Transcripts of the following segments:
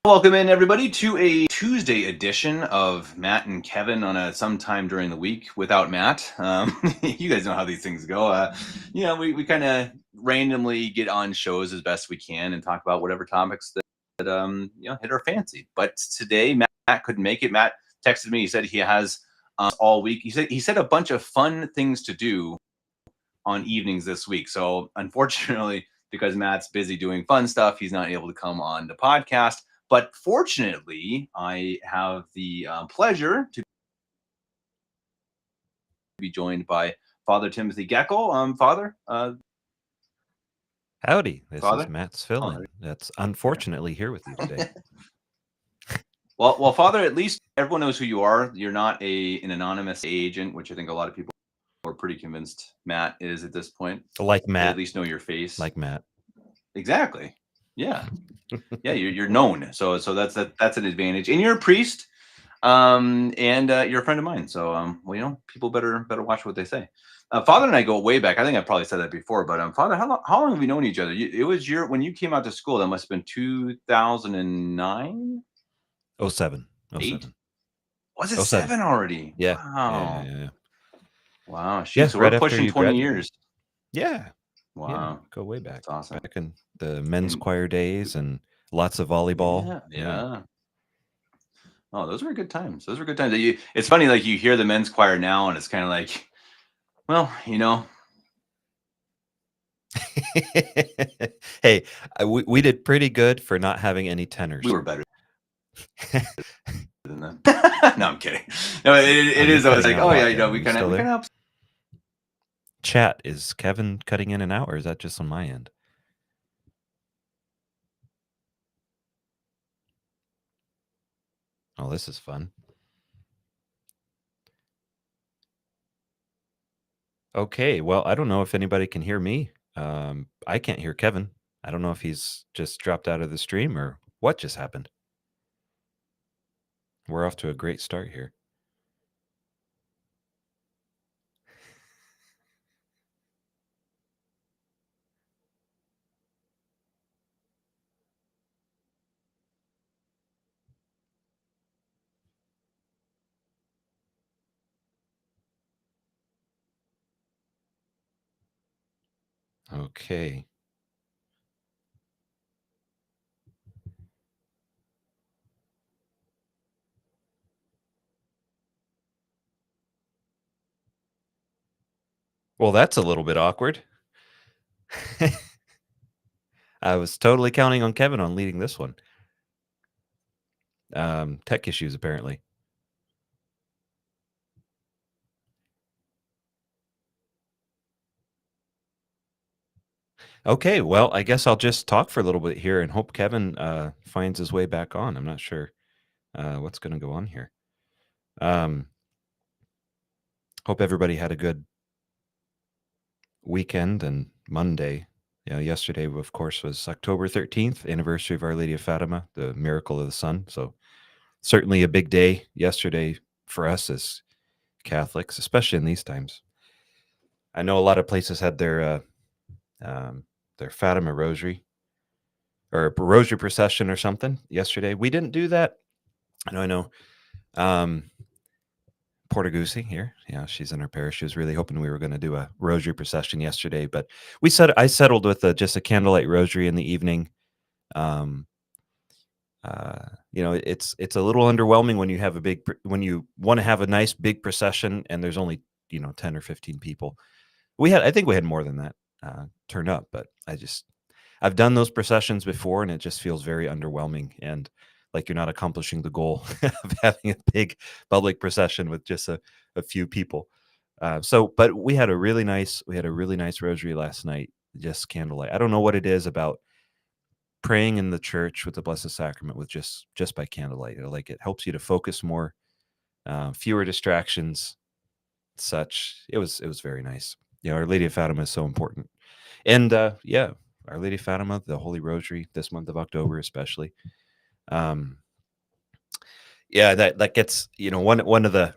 Welcome in, everybody, to a Tuesday edition of Matt and Kevin on a sometime during the week without Matt. You guys know how these things go. We kind of randomly get on shows as best we can and talk about whatever topics that hit our fancy. But today, Matt couldn't make it. Matt texted me. He said he has all week. He said a bunch of fun things to do on evenings this week. So unfortunately, because Matt's busy doing fun stuff, he's not able to come on the podcast. But fortunately, I have the pleasure to be joined by Father Timothy Geckle. Father, Howdy, this Father. is Matt Svillin. That's unfortunately here with you today. Well, Father, at least everyone knows who you are. You're not an anonymous agent, which I think a lot of people are pretty convinced Matt is at this point. Like Matt. They at least know your face. Like Matt. Exactly. Yeah. Yeah, you're known. So that's an advantage. And you're a priest. And you're a friend of mine. So people better watch what they say. Father and I go way back. I think I probably said that before, but Father, how long have we known each other? It was when you came out to school. That must have been 2009. 07. 8? Was it 7 already? Yeah. Wow. Yeah. Wow. Yes, so right we're pushing 20 years. Yeah. Wow. Yeah, go way back. That's awesome. Back in the men's choir days and lots of volleyball. Yeah. Oh, those were good times. It's funny, like you hear the men's choir now, and it's kind of like, well, Hey, we did pretty good for not having any tenors. We were better than them. No, I'm kidding. No, it is always like, oh yeah, we kind of help. Chat, is Kevin cutting in and out, or is that just on my end? Oh, this is fun. Okay, well, I don't know if anybody can hear me. I can't hear Kevin. I don't know if he's just dropped out of the stream or what just happened. We're off to a great start here. Okay. Well, that's a little bit awkward. I was totally counting on Kevin on leading this one. Tech issues, apparently. Okay, well, I guess I'll just talk for a little bit here and hope Kevin finds his way back on. I'm not sure what's going to go on here. Hope everybody had a good weekend and Monday. Yesterday, of course, was October 13th, anniversary of Our Lady of Fatima, the miracle of the sun. So certainly a big day yesterday for us as Catholics, especially in these times. I know a lot of places had their Fatima rosary or a rosary procession or something yesterday. We didn't do that. I know. Portagusi here. Yeah, she's in her parish. She was really hoping we were going to do a rosary procession yesterday, but I settled with just a candlelight rosary in the evening. It's a little underwhelming when you have when you want to have a nice big procession and there's only 10 or 15 people. I think we had more than that turn up, but I've done those processions before and it just feels very underwhelming and like you're not accomplishing the goal of having a big public procession with just a few people. But we had a really nice rosary last night, just candlelight. I don't know what it is about praying in the church with the Blessed Sacrament with just by candlelight. It helps you to focus more, fewer distractions, such. It was very nice. Our Lady of Fatima is so important. And Our Lady of Fatima, the Holy Rosary, this month of October especially. That gets one of the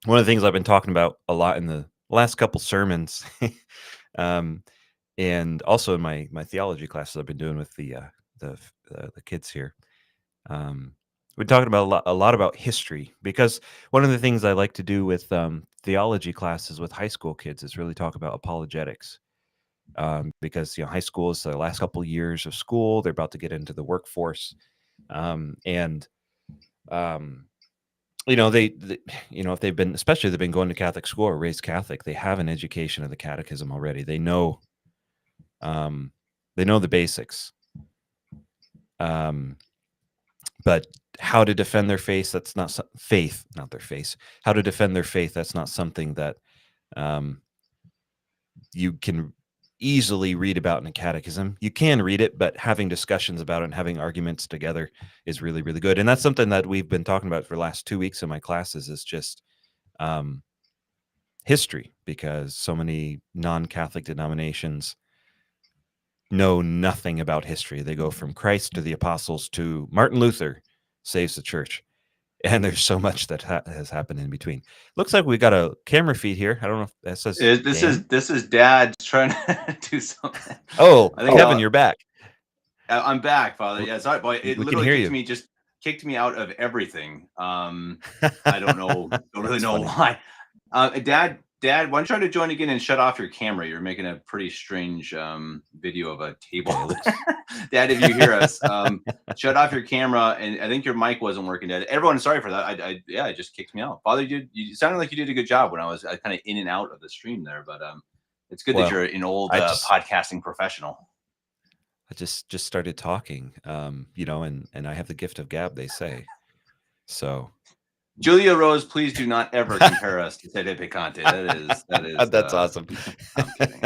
one of the things I've been talking about a lot in the last couple sermons, and also in my theology classes I've been doing with the the kids here. Um, we're talking about a lot about history, because one of the things I like to do with theology classes with high school kids is really talk about apologetics. Because high school is the last couple years of school. They're about to get into the workforce, and they if they've been, especially they've been going to Catholic school or raised Catholic, they have an education of the catechism already. They know the basics. But how to defend their faith, that's not faith, not their face. How to defend their faith, that's not something that you can easily read about in a catechism. You can read it, but having discussions about it and having arguments together is really, really good. And that's something that we've been talking about for the last 2 weeks in my classes, is just history, because so many non-Catholic denominations know nothing about history. They go from Christ to the apostles to Martin Luther saves the church. And there's so much that has happened in between. Looks like we got a camera feed here. I don't know if that says This is Dad trying to do something. Oh, I think Kevin, you're back. I'm back, Father. Yeah, sorry, boy. It We can literally hear you. kicked me out of everything. I don't know. Don't really That's know funny. why. Dad, why don't you try to join again and shut off your camera? You're making a pretty strange video of a table. Dad, if you hear us, shut off your camera. And I think your mic wasn't working, Dad. Everyone, sorry for that. It just kicked me out. Father, you sounded like you did a good job when I was kind of in and out of the stream there. But it's good that you're an old podcasting professional. I just started talking, and I have the gift of gab, they say. So, Julia Rose, please do not ever compare us to Sede Picante. That is. That's awesome. I'm kidding.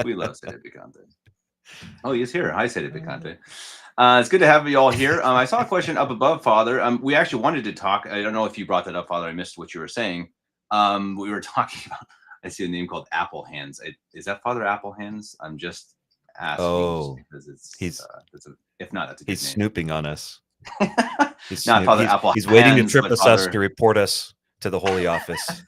We love Sede Picante. Oh, he's here. Hi, Sede Picante. It's good to have you all here. I saw a question up above, Father. We actually wanted to talk. I don't know if you brought that up, Father. I missed what you were saying. We were talking about. I see a name called Apple Hands. Is that Father Apple Hands? I'm just asking because it's if not, that's a good he's name. Snooping on us. He's not Father Apple. He's waiting to trip us to report us to the Holy Office.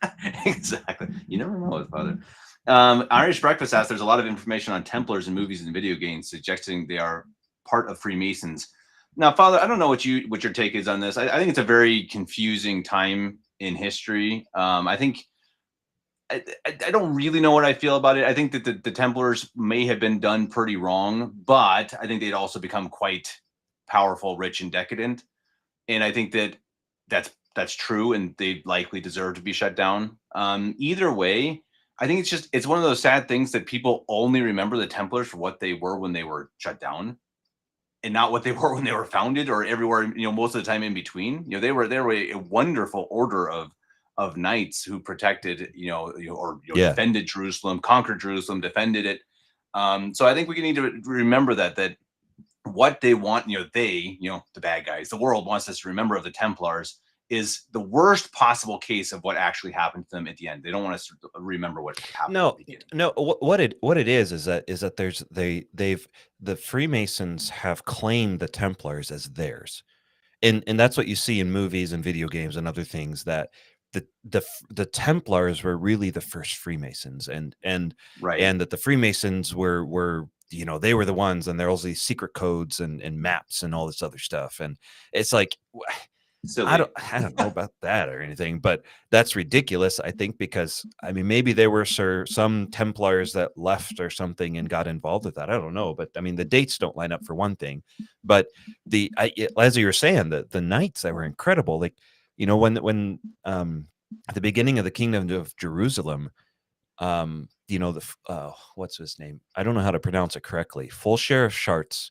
Exactly. You never know with Father. Irish Breakfast asks, there's a lot of information on Templars in movies and video games suggesting they are part of Freemasons. Now, Father, I don't know what your take is on this. I think it's a very confusing time in history. I think I don't really know what I feel about it. I think that the Templars may have been done pretty wrong, but I think they'd also become quite powerful, rich, and decadent. And I think that's true, and they likely deserve to be shut down. Either way, I think it's one of those sad things that people only remember the Templars for what they were when they were shut down, and not what they were when they were founded, or everywhere, most of the time in between. They were a wonderful order of knights who protected, defended Jerusalem, conquered Jerusalem, defended it. So I think we need to remember that what they want, the bad guys, the world wants us to remember of the Templars is the worst possible case of what actually happened to them at the end. They don't want us to remember what happened. No. What it is that the Freemasons have claimed the Templars as theirs, and that's what you see in movies and video games and other things, that the Templars were really the first Freemasons, and that the Freemasons were they were the ones, and there are all these secret codes and maps and all this other stuff, and it's like, silly. I don't know about that or anything, but that's ridiculous, I think, because maybe there were some Templars that left or something and got involved with that. I don't know, but the dates don't line up for one thing. But as you were saying, the knights that were incredible, like when at the beginning of the kingdom of Jerusalem, what's his name? I don't know how to pronounce it correctly. Fulshare of Chartres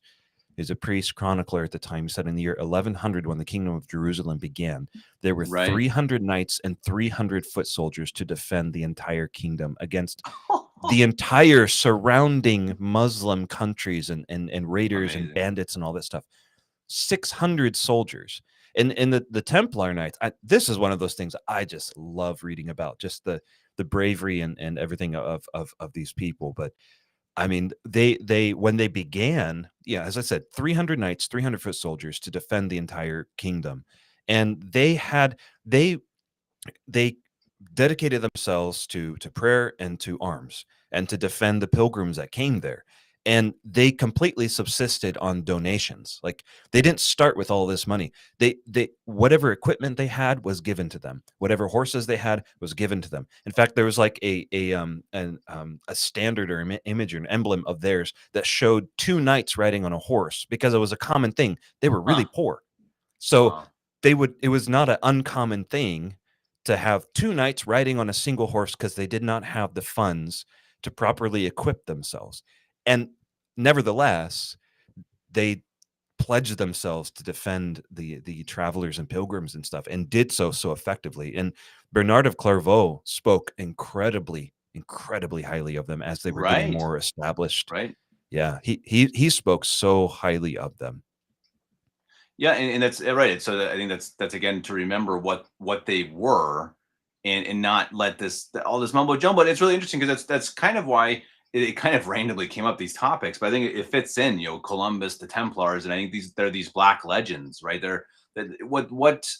is a priest chronicler at the time. He said in the year 1100, when the kingdom of Jerusalem began, there were 300 knights and 300 foot soldiers to defend the entire kingdom against the entire surrounding Muslim countries and raiders and bandits and all that stuff. 600 soldiers. And the Templar Knights, this is one of those things I just love reading about, just the bravery and everything of these people. But they when they began, as I said, 300 knights, 300 foot soldiers to defend the entire kingdom. And they dedicated themselves to prayer and to arms and to defend the pilgrims that came there. and they completely subsisted on donations. Like, they didn't start with all this money. They whatever equipment they had was given to them. Whatever horses they had was given to them. In fact, there was like a standard or image or an emblem of theirs that showed two knights riding on a horse, because it was a common thing. They were really Huh. poor. So Wow. it was not an uncommon thing to have two knights riding on a single horse, because they did not have the funds to properly equip themselves. And nevertheless, they pledged themselves to defend the travelers and pilgrims and stuff, and did so effectively. And Bernard of Clairvaux spoke incredibly highly of them as they were getting Right. more established. Right. Yeah, he spoke so highly of them. Yeah, and that's right. So I think that's again to remember what they were, and not let this all this mumbo jumbo. And it's really interesting because that's kind of why it kind of randomly came up, these topics. But I think it fits in, Columbus, the Templars, and I think they're these black legends, right? They're that what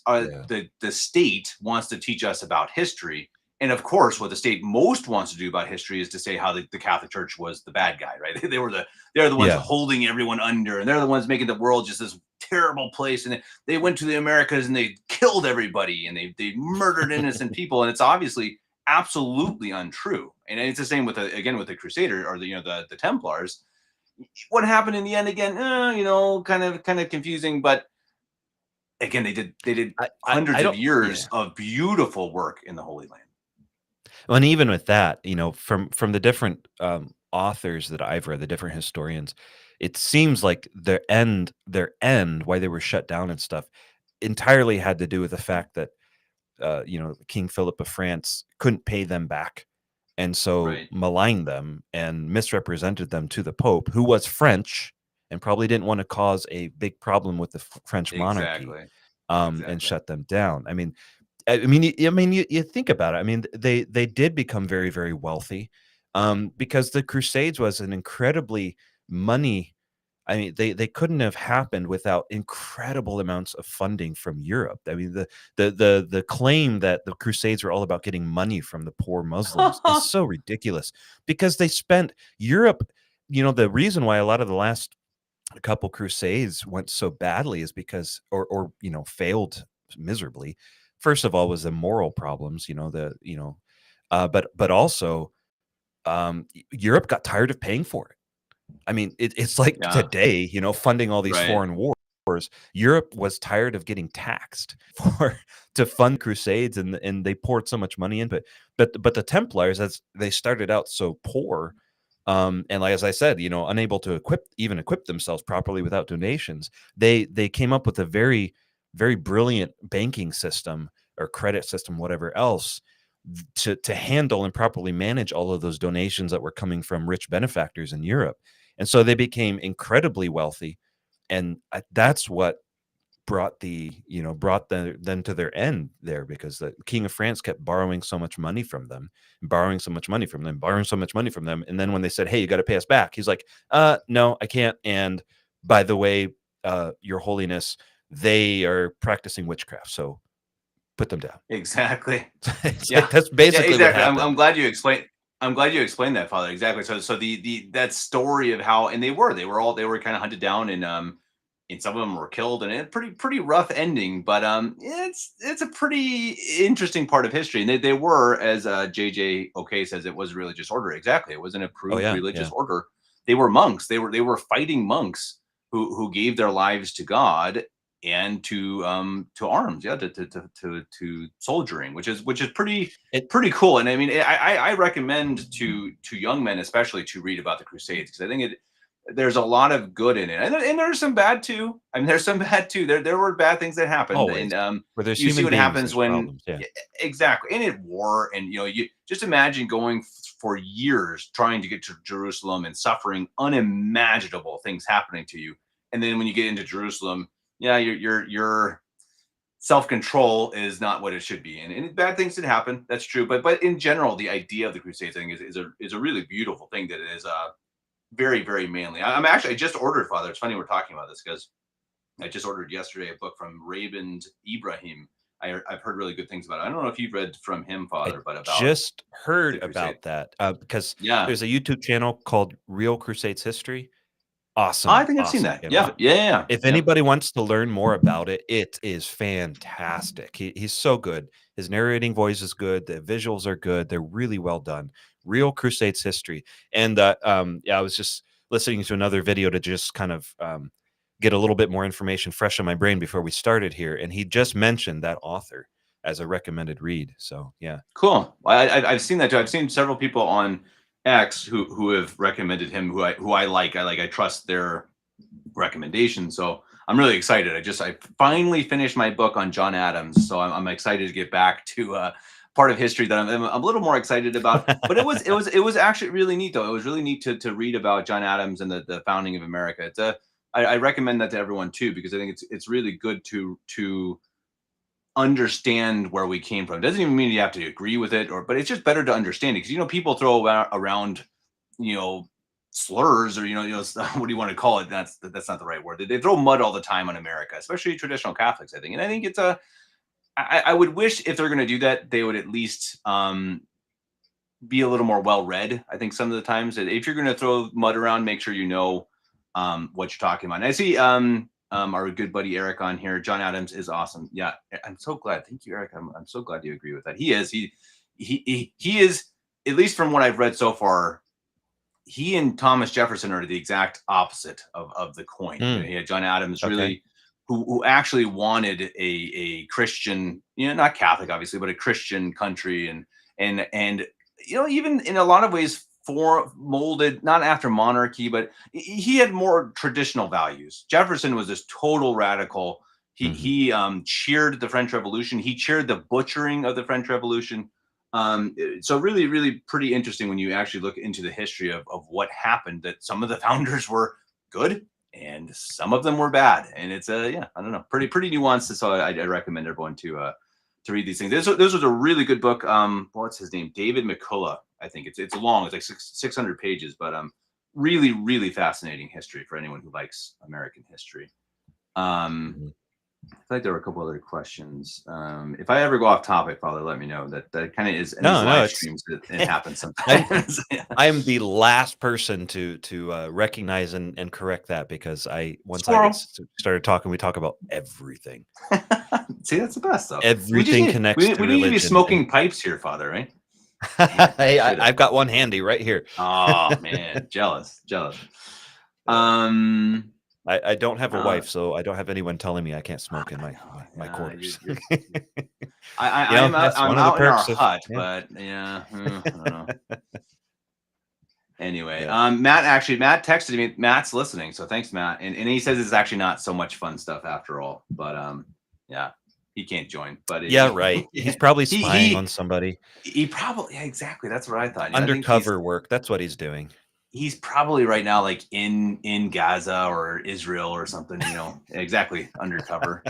Yeah. the state wants to teach us about history. And of course, what the state most wants to do about history is to say how the Catholic Church was the bad guy, right? They're the ones Yeah. holding everyone under, and they're the ones making the world just this terrible place. And they went to the Americas and they killed everybody and they murdered innocent people. And it's obviously absolutely untrue. And it's the same with with the Crusader, or the Templars. What happened in the end again? Kind of confusing. But again, they did I hundreds of don't yeah. years of beautiful work in the Holy Land. Well, and even with that, from the different authors that I've read, the different historians, it seems like their end, why they were shut down and stuff, entirely had to do with the fact that King Philip of France couldn't pay them back, and so Right. maligned them and misrepresented them to the Pope, who was French and probably didn't want to cause a big problem with the French monarchy, Exactly. and Exactly. shut them down. You think about it. I mean, they did become very, very wealthy, because the Crusades was an incredibly money. I mean, they couldn't have happened without incredible amounts of funding from Europe. I mean, the claim that the Crusades were all about getting money from the poor Muslims is so ridiculous, because they spent Europe. The reason why a lot of the last couple crusades went so badly is because, or failed miserably. First of all, was the moral problems, but also, Europe got tired of paying for it. I mean, it's like Yeah. today, funding all these Right. foreign wars. Europe was tired of getting taxed for to fund crusades, and they poured so much money into it. But the Templars, as they started out so poor, and like as I said, unable to equip themselves properly without donations, they came up with a very, very brilliant banking system or credit system, whatever else, to handle and properly manage all of those donations that were coming from rich benefactors in Europe. And so they became incredibly wealthy, and that's what brought them to their end there, because the king of France kept borrowing so much money from them, borrowing so much money from them, borrowing so much money from them, and then when they said, hey, you got to pay us back, he's like, no, I can't. And by the way, your holiness, they are practicing witchcraft, so put them down. Exactly. It's Yeah. like that's Yeah, basically what exactly. I'm happened. glad you explained. I'm glad you explained that, Father. Exactly. So the that story of how, and they were kind of hunted down, and some of them were killed, and a pretty rough ending. But it's a pretty interesting part of history. And they were, as JJ OK says, it was a religious order. Exactly. It was an Oh approved yeah, religious yeah. order. They were monks. They were fighting monks who gave their lives to God and to arms, yeah, to soldiering, which is it pretty cool. And I mean, I recommend to young men especially to read about the Crusades, because I think there's a lot of good in it, and there's some bad too. I mean, there's some bad too. There were bad things that happened, always and where there's you see human what beings, happens there's when, problems. Yeah. exactly, and at war, and you just imagine going for years trying to get to Jerusalem and suffering unimaginable things happening to you, and then when you get into Jerusalem, yeah, your self control is not what it should be, and bad things did happen. That's true, but in general, the idea of the Crusades, I think, is a really beautiful thing that is very, very manly. I just ordered, Father. It's funny we're talking about this, because I just ordered yesterday a book from Rabin Ibrahim, I've heard really good things about it. I don't know if you've read from him, I Father, but about just heard the Crusade. about that because Yeah, there's a YouTube channel called Real Crusades History. I Awesome, think I've seen awesome that. channel. Yeah, yeah, yeah, If yeah. anybody wants to learn more about it, it is fantastic. He's so good. His narrating voice is good. The visuals are good. They're really well done. Real Crusades History. And yeah, I was just listening to another video to just kind of get a little bit more information fresh in my brain before we started here. And he just mentioned that author as a recommended read. So yeah. Cool. I've seen that too. I've seen several people on X who have recommended him, who I like. I trust their recommendations. So I'm really excited. I finally finished my book on John Adams. So I'm excited to get back to part of history that I'm a little more excited about. But it was actually really neat though. It was really neat to read about John Adams and the founding of America. I recommend that to everyone too, because I think it's really good to understand where we came from. It doesn't even mean you have to agree with it, but it's just better to understand it, because people throw around you know slurs, or what do you want to call it? That's not the right word. They throw mud all the time on America, especially traditional Catholics, I think. And I think I would wish, if they're going to do that, they would at least be a little more well read. I think some of the times that if you're going to throw mud around, make sure you know what you're talking about. And I see our good buddy Eric on here. John Adams is awesome. Yeah, I'm so glad. Thank you, Eric. I'm so glad you agree with that. He is, at least from what I've read so far. He and Thomas Jefferson are the exact opposite of the coin. Mm, He had John Adams, okay. really, who actually wanted a Christian, not Catholic obviously, but a Christian country, and even in a lot of ways for molded not after monarchy, but he had more traditional values. Jefferson was this total radical. He Hmm. he cheered the French Revolution. He cheered the butchering of the French Revolution. So really, really pretty interesting when you actually look into the history of what happened. That some of the founders were good and some of them were bad, and it's yeah, I don't know, pretty nuanced. So I recommend everyone to read these things. This was a really good book. What's his name? David McCullough. I think it's long. It's like 600 pages, but really, really fascinating history for anyone who likes American history. Um, Hmm. I feel like there were a couple other questions. If I ever go off topic, Father, let me know. That kind of is in these No, no, live it's streams. It happens I'm sometimes. Yeah. I'm the last person to recognize and correct that, because once I get Squirrel. started talking, we talk about everything. See, that's the best though. We just Everything need connects we, to we need to be religion, and smoking pipes here, Father. Right? Man, I hey, should have. I've got one handy right here. Oh man, jealous, jealous. Yeah. Um, I don't have a uh, wife, so I don't have anyone telling me I can't smoke in I my know. my Yeah, quarters. I am out. That's I'm one of the out in our perks of, hut, yeah, but yeah, I don't know. Anyway, yeah. Matt texted me. Matt's listening, so thanks, Matt. And he says it's actually not so much fun stuff after all. But yeah, he can't join. But Yeah, right. He's yeah, probably he spying on he somebody. he probably, yeah, exactly. That's what I thought. I think Undercover work. That's what he's doing. he's probably right now like in Gaza or Israel or something. Exactly, undercover.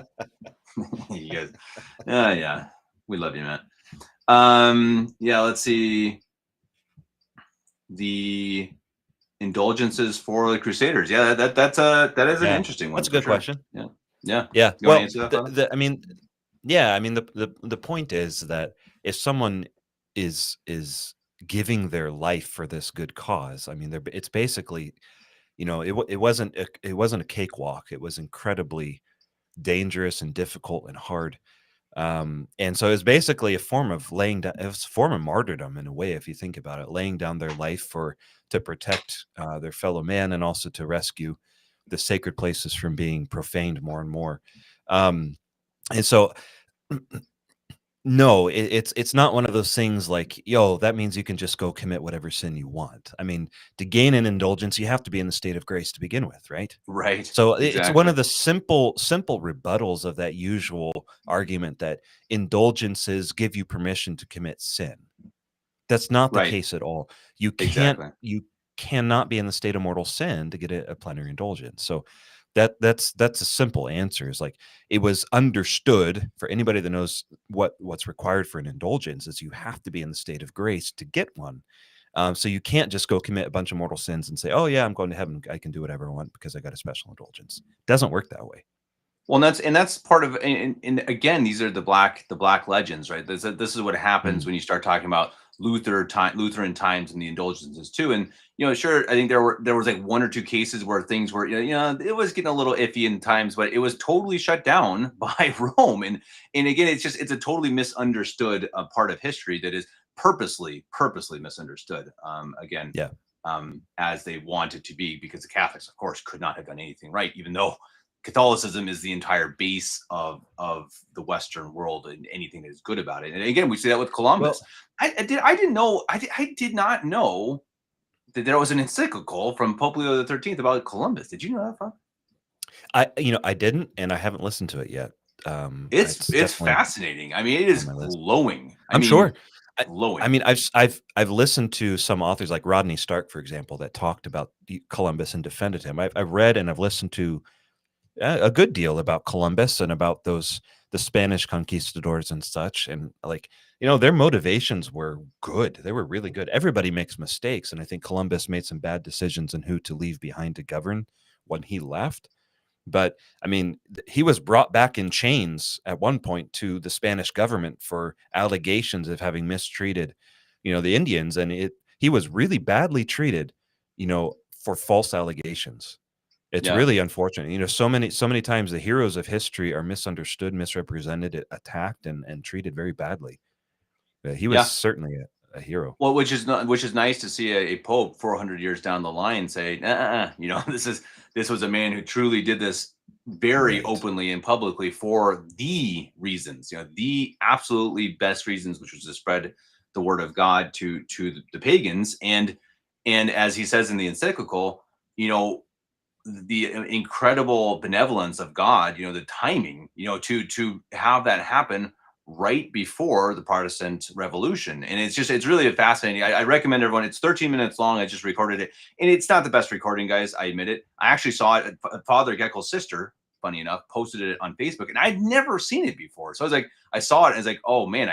You guys, yeah, we love you, Matt. Yeah, let's see. The indulgences for the Crusaders. Yeah, that is an Yeah. interesting one That's a for good sure. question. Yeah, yeah. Yeah. You want to Well, answer that, Father? I mean, yeah, I mean, the point is that if someone is giving their life for this good cause, I mean, it's basically, it wasn't a cakewalk. It was incredibly dangerous and difficult and hard. And so it's basically a form of laying down, it's a form of martyrdom in a way, if you think about it, laying down their life to protect their fellow man, and also to rescue the sacred places from being profaned more and more. Um, and so no, it's not one of those things like, yo, that means you can just go commit whatever sin you want. I mean, to gain an indulgence, you have to be in the state of grace to begin with, right? Right. So it's one Exactly. of the simple rebuttals of that usual argument that indulgences give you permission to commit sin. That's not the Right. case at all. Exactly. You cannot be in the state of mortal sin to get a plenary indulgence. So that's a simple answer. Is like, it was understood for anybody that knows what's required for an indulgence is you have to be in the state of grace to get one. So you can't just go commit a bunch of mortal sins and say, "Oh yeah, I'm going to heaven. I can do whatever I want because I got a special indulgence." Doesn't work that way. Well, and that's part of, and again, these are the black legends, right? This is what happens Mm, when you start talking about Lutheran times and the indulgences too. And sure, I think there was like one or two cases where things were, it was getting a little iffy in times, but it was totally shut down by Rome. And again, it's a totally misunderstood part of history that is purposely misunderstood. Again, yeah. as they wanted to be, because the Catholics, of course, could not have done anything right, even though Catholicism is the entire base of the Western world and anything that is good about it. And again, we see that with Columbus. Well, I did not know that there was an encyclical from Pope Leo the 13th about Columbus. Did you know that? Fuck? I didn't, and I haven't listened to it yet. It's It's it's definitely fascinating. I mean, it on is my list. glowing. I I'm sure. mean, I glowing. mean, I've listened to some authors like Rodney Stark, for example, that talked about Columbus and defended him. I've read and I've listened to a good deal about Columbus and about the Spanish conquistadors and such. And like, their motivations were good. They were really good. Everybody makes mistakes. And I think Columbus made some bad decisions in who to leave behind to govern when he left. But I mean, he was brought back in chains at one point to the Spanish government for allegations of having mistreated, the Indians. And he was really badly treated, for false allegations. It's Yeah, really unfortunate. So many times the heroes of history are misunderstood, misrepresented, attacked, and treated very badly. He was yeah. certainly a hero. Well, which is nice to see a pope 400 years down the line say, this was a man who truly did this very Right. openly and publicly for the reasons, the absolutely best reasons, which was to spread the word of God to the pagans. And as he says in the encyclical, you know, the incredible benevolence of God, the timing, to have that happen right before the Protestant Revolution. And it's really fascinating. I recommend everyone. It's 13 minutes long. I just recorded it, and it's not the best recording, guys. I admit it. I actually saw it. Father Geckle's sister, funny enough, posted it on Facebook, and I'd never seen it before. So I was like, I saw it, and I was like, oh man,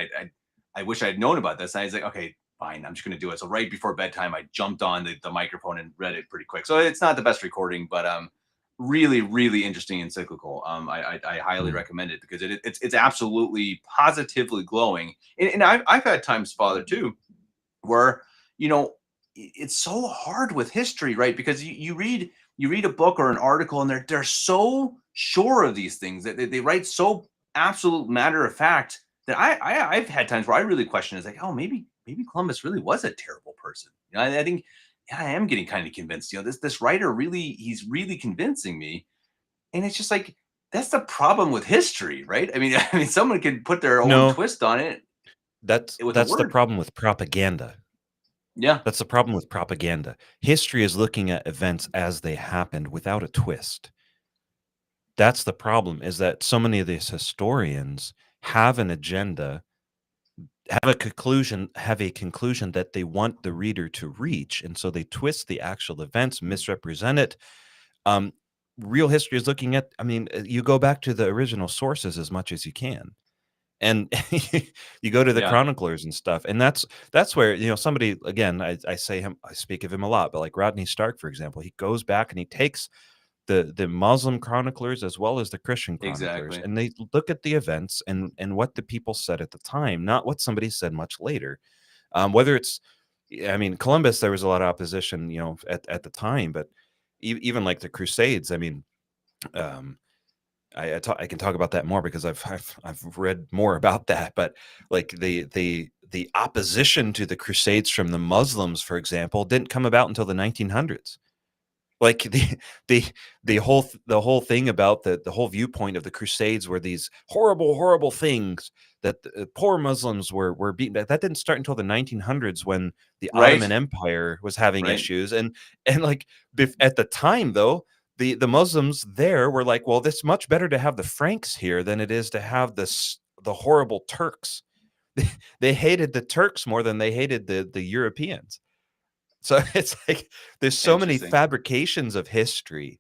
I wish I'd known about this. And I was like, okay, fine, I'm just going to do it. So right before bedtime, I jumped on the microphone and read it pretty quick. So it's not the best recording, but really, really interesting encyclical. I highly Mm. recommend it because it's absolutely positively glowing. And I've had times, Father, too, where it's so hard with history, right? Because you read a book or an article, and they're so sure of these things that they write so absolute matter of fact that I've had times where I really question, is like, oh, maybe Columbus really was a terrible person. I think, yeah, I am getting kind of convinced. This writer really, he's really convincing me. And it's just like, that's the problem with history, right? I mean, someone could put their own No, twist on it that's with a that's the word. problem with propaganda. Yeah, That's the problem with propaganda. History is looking at events as they happened without a twist. That's the problem, is that so many of these historians have an agenda, have a conclusion that they want the reader to reach, and so they twist the actual events, misrepresent it. Um, Real history is looking at, I mean, you go back to the original sources as much as you can. And you go to the yeah, chroniclers and stuff, and that's where, somebody, again, I speak of him a lot, but like Rodney Stark, for example, he goes back and he takes the Muslim chroniclers as well as the Christian chroniclers, exactly. and they look at the events and what the people said at the time, not what somebody said much later. Whether it's, I mean, Columbus, there was a lot of opposition, at the time, but even like the Crusades, I mean, um, I can talk about that more because I've read more about that. But like the opposition to the Crusades from the Muslims, for example, didn't come about until the 1900s. Like the the whole thing about the whole viewpoint of the Crusades were these horrible things that the poor Muslims were beaten. That didn't start until the 1900s, when the Ottoman Right, Empire was having right. issues. And like, at the time, though, the Muslims there were like, well, it's much better to have the Franks here than it is to have the horrible Turks. They hated the Turks more than they hated the Europeans. So it's like there's so many Interesting. fabrications of history,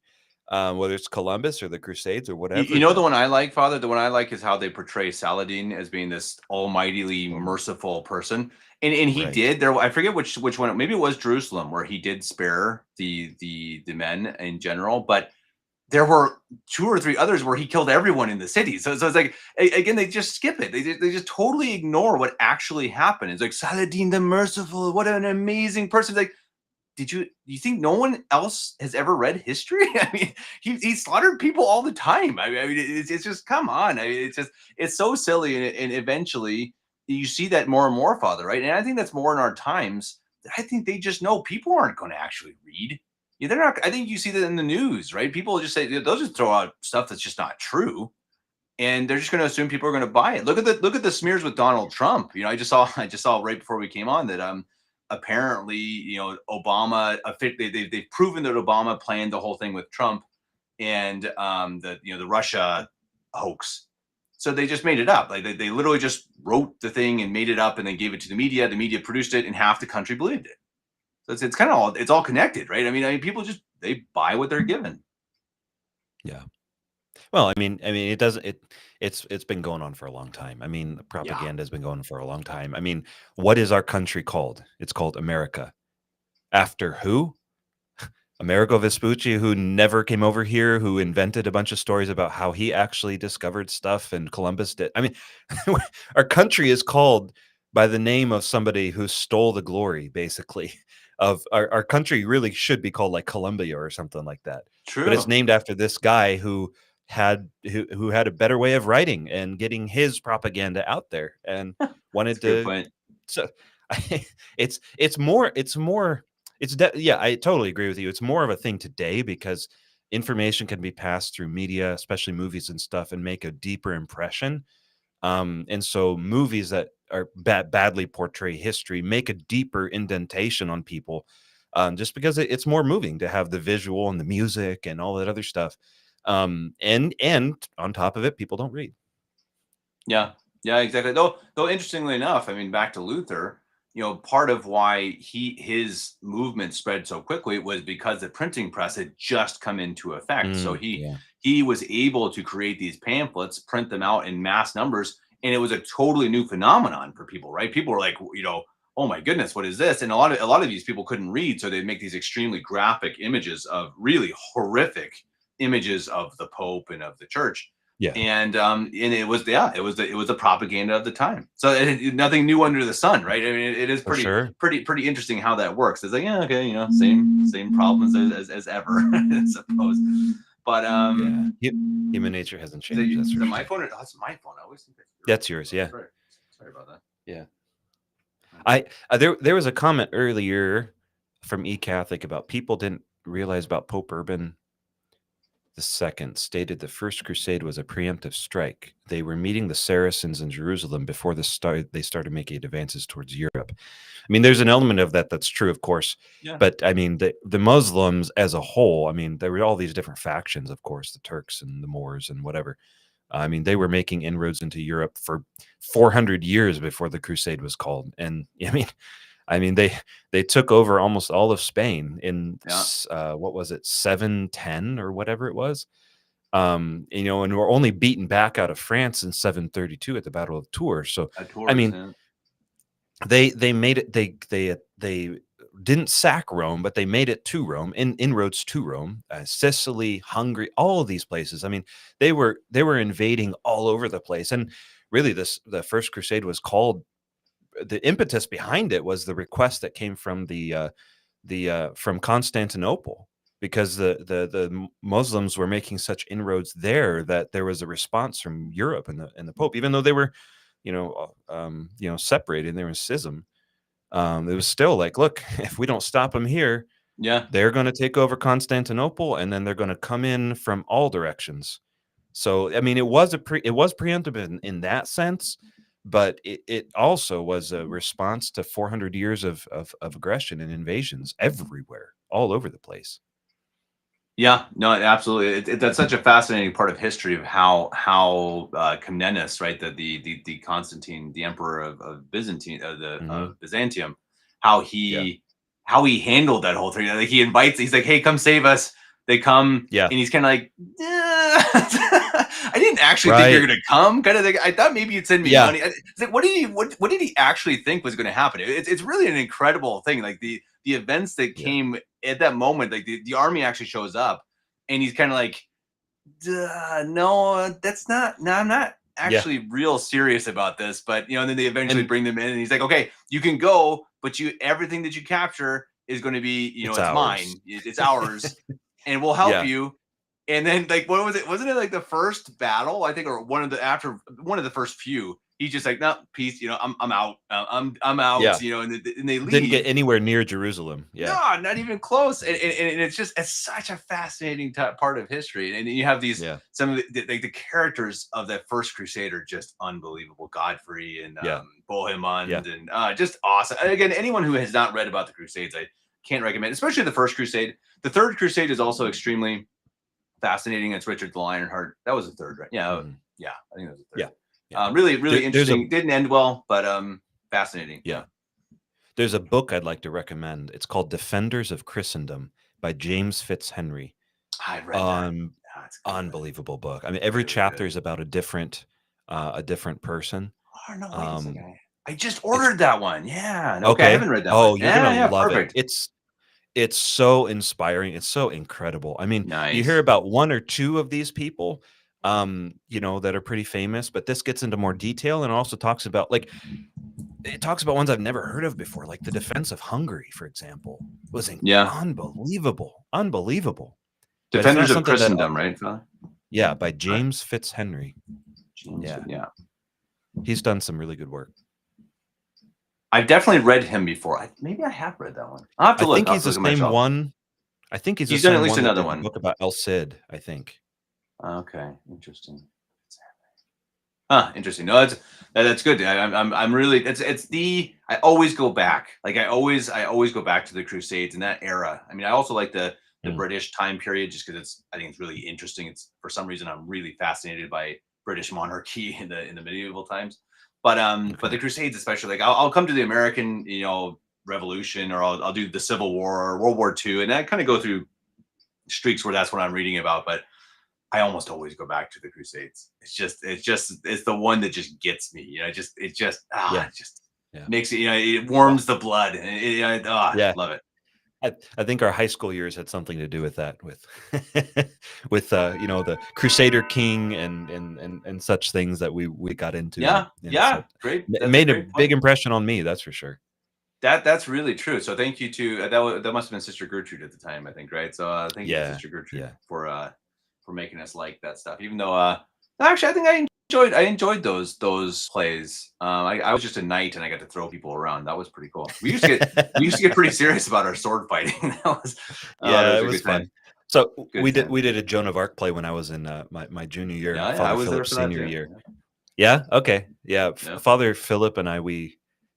whether it's Columbus or the Crusades or You whatever. know the That one I like, Father? The one I like is how they portray Saladin as being this almightily oh, merciful person. And he right, did. I forget which one. Maybe it was Jerusalem, where he did spare the men in general. But there were 2 or 3 others where he killed everyone in the city. So it's like, again, they just skip it. They just totally ignore what actually happened. It's like Saladin the Merciful, what an amazing person. Like, you think no one else has ever read history? I mean, he slaughtered people all the time. I mean, it's just, come on. I mean, it's so silly, and eventually you see that more and more, Father, right? And I think that's more in our times. I think they just know people aren't going to actually read. Yeah, they're not. I think you see that in the news, right? People just say they'll just throw out stuff that's just not true, and they're just going to assume people are going to buy it. Look at the smears with Donald Trump. I just saw right before we came on that apparently, Obama, they've proven that Obama planned the whole thing with Trump, and the Russia hoax. So they just made it up. Like they literally just wrote the thing and made it up, and then gave it to the media. The media produced it, and half the country believed it. So it's kind of all connected, right? I mean, people just, they buy what they're given. Yeah. Well, I mean, it's been going on for a long time. I mean, Yeah, propaganda has been going on for a long time. I mean, what is our country called? It's called America. After who? Amerigo Vespucci, who never came over here, who invented a bunch of stories about how he actually discovered stuff and Columbus did. I mean, our country is called by the name of somebody who stole the glory, basically, of our country really should be called like Columbia or something like that. But it's true. named after this guy who had a better way of writing and getting his propaganda out there and That's wanted a good to. point. So it's more yeah, I totally agree with you. It's more of a thing today because information can be passed through media, especially movies and stuff, and make a deeper impression. And so movies that are badly portray history make a deeper indentation on people, just because it's more moving to have the visual and the music and all that other stuff. And on top of it, people don't read. Yeah, yeah, exactly. Though interestingly enough, I mean, back to Luther, part of why his movement spread so quickly was because the printing press had just come into effect. So Yeah, he was able to create these pamphlets, print them out in mass numbers, and it was a totally new phenomenon for people, right? People were like, oh my goodness, what is this? And a lot of these people couldn't read, so they'd make these extremely graphic images of really horrific images of the Pope and of the church, yeah, and it was, yeah, it was the propaganda of the time. So nothing new under the sun, right? I mean, it is for pretty sure. pretty interesting how that works. It's like, yeah, okay, same problems as ever, I suppose. But Yeah, human nature hasn't changed. That's is for that my sure. phone? That's my phone. I always think that's your That's phone. yours. Oh, Yeah, sorry about that. yeah. There was a comment earlier from E Catholic about people didn't realize about Pope Urban II stated the First Crusade was a preemptive strike. They were meeting the Saracens in Jerusalem before they started making advances towards Europe. I mean, there's an element of that that's true, of course, Yeah, but I mean, the Muslims as a whole. I mean, there were all these different factions, of course, the Turks and the Moors and whatever. I mean, they were making inroads into Europe for 400 years before the Crusade was called, and I mean, they took over almost all of Spain in yeah, what was it, 710 or whatever it was. And we're only beaten back out of France in 732 at the Battle of Tours. So, at I tours. mean, Yeah, they made it. They didn't sack Rome, but they made it to Rome, inroads to Rome, Sicily, Hungary, all of these places. I mean, they were invading all over the place, and really, the First Crusade was called. The impetus behind it was the request that came from from Constantinople, because the Muslims were making such inroads there that there was a response from Europe and the Pope, even though they were, separated. They were in schism. It was still like, look, if we don't stop them here, yeah. they're going to take over Constantinople, and then they're going to come in from all directions. So, I mean, it was preemptive in that sense, but it also was a response to 400 years of aggression and invasions everywhere, all over the place. Yeah, no, absolutely. That's such a fascinating part of history of how Comnenus, right, the Constantine, the emperor of Byzantine, the Hmm. Byzantium, how Yeah. he handled that whole thing. Like, he's like, hey, come save us. They come, Yeah. and he's kind of like, I didn't actually think you're Right. gonna come. Kind of thing. I thought maybe you'd send me Yeah. money. It's like, what did he actually think was going to happen? It's really an incredible thing. Like the events that Yeah. came at that moment, like the army actually shows up, and he's kind of like, No, that's not. No, I'm not Yeah, actually real serious about this. But and then they eventually and bring them in, and he's like, "Okay, you can go, but everything that you capture is going to be, it's it's ours. mine. It's ours, and we'll help Yeah, you." And then, like, what was it? Wasn't it like the first battle? I think, or one of the first few. He's just like, "No, peace. I'm out. I'm out." yeah. And they Didn't get leave. anywhere near Jerusalem. Yeah, No, not even close. And it's such a fascinating part of history. And you have yeah, some of the characters of that first crusade are just unbelievable. Godfrey and yeah, yeah. Bohemond and just awesome. And again, anyone who has not read about the Crusades, I can't recommend, especially the first crusade. The third crusade is also extremely fascinating. It's Richard the Lionheart. That was the third, right? Yeah, Mhm. yeah, I think that was the Yeah, third. yeah. Really, really There's a interesting. Didn't end well, but fascinating. yeah. Yeah, There's a book I'd like to recommend. It's called Defenders of Christendom by James Fitzhenry. I read that. Um, Yeah, it's good. Unbelievable book. I mean, every Really chapter good. is about a different person. Oh, no, wait a Um, second. I just it's ordered that one. Yeah. Okay, I okay. haven't read that one. Oh, you're gonna Yeah, yeah, love it. perfect. It's so inspiring. It's so incredible. I mean, you hear Nice. about one or two of these people, that are pretty famous, but this gets into more detail and also talks about it talks about ones I've never heard of before, like the defense of Hungary, for example, was Yeah. unbelievable, unbelievable. But it's not Defenders of something that Christendom, right, Father? yeah, by All right. James Fitzhenry. James, Yeah, yeah. he's done some really good work. I've definitely read him before. Maybe I have read that one. I'll have to I look. think I'll have he's to the look at my same shelf. one. I think he's the He's done at same least one that another did the one. book about El Cid, I think. Okay, interesting. Huh, interesting. No, that's good. I'm really I always go back. Like I always go back to the Crusades and that era. I mean, I also like the Mm, British time period just because I think it's really interesting. It's for some reason I'm really fascinated by British monarchy in the medieval times. But okay. the Crusades especially, like I'll come to the American, Revolution, or I'll do the Civil War or World War II, and I kind of go through streaks where that's what I'm reading about. But I almost always go back to the Crusades. It's the one that just gets me. Yeah, it just yeah. makes it. It Well, warms the blood. yeah. Love it. I think our high school years had something to do with that, with with the Crusader King and such things that we got into, Yeah, and so yeah, great. it That's a made a great big point. impression on me. That's for sure. That's really true. So thank you to that must have been Sister Gertrude at the time, I think, right? So thank you to Yeah, Sister Gertrude yeah. for making us like that stuff. Even though actually I think I enjoyed those plays. I was just a knight and I got to throw people around. That was pretty cool. We used to get pretty serious about our sword fighting. Yeah, Those it are was good times. fun. So Good times. we did a Joan of Arc play when I was in my junior year, Yeah, yeah, I Father was there Philip's for that senior too. year. Yeah. Yeah, okay, yeah. Yeah. Father Philip and I,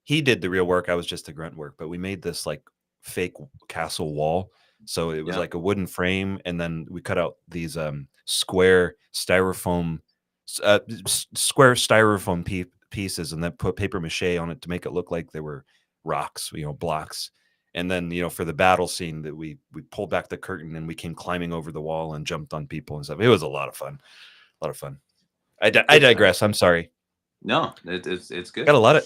he did the real work. I was just the grunt work, but we made this like fake castle wall. So it was Yeah. like a wooden frame, and then we cut out these square styrofoam, square styrofoam pieces, and then put paper mache on it to make it look like they were rocks, blocks. And then for the battle scene, that we pulled back the curtain and we came climbing over the wall and jumped on people and stuff. It was a lot of fun. A lot of fun. I Good times. digress. I'm sorry. No, it's Got good. a lot of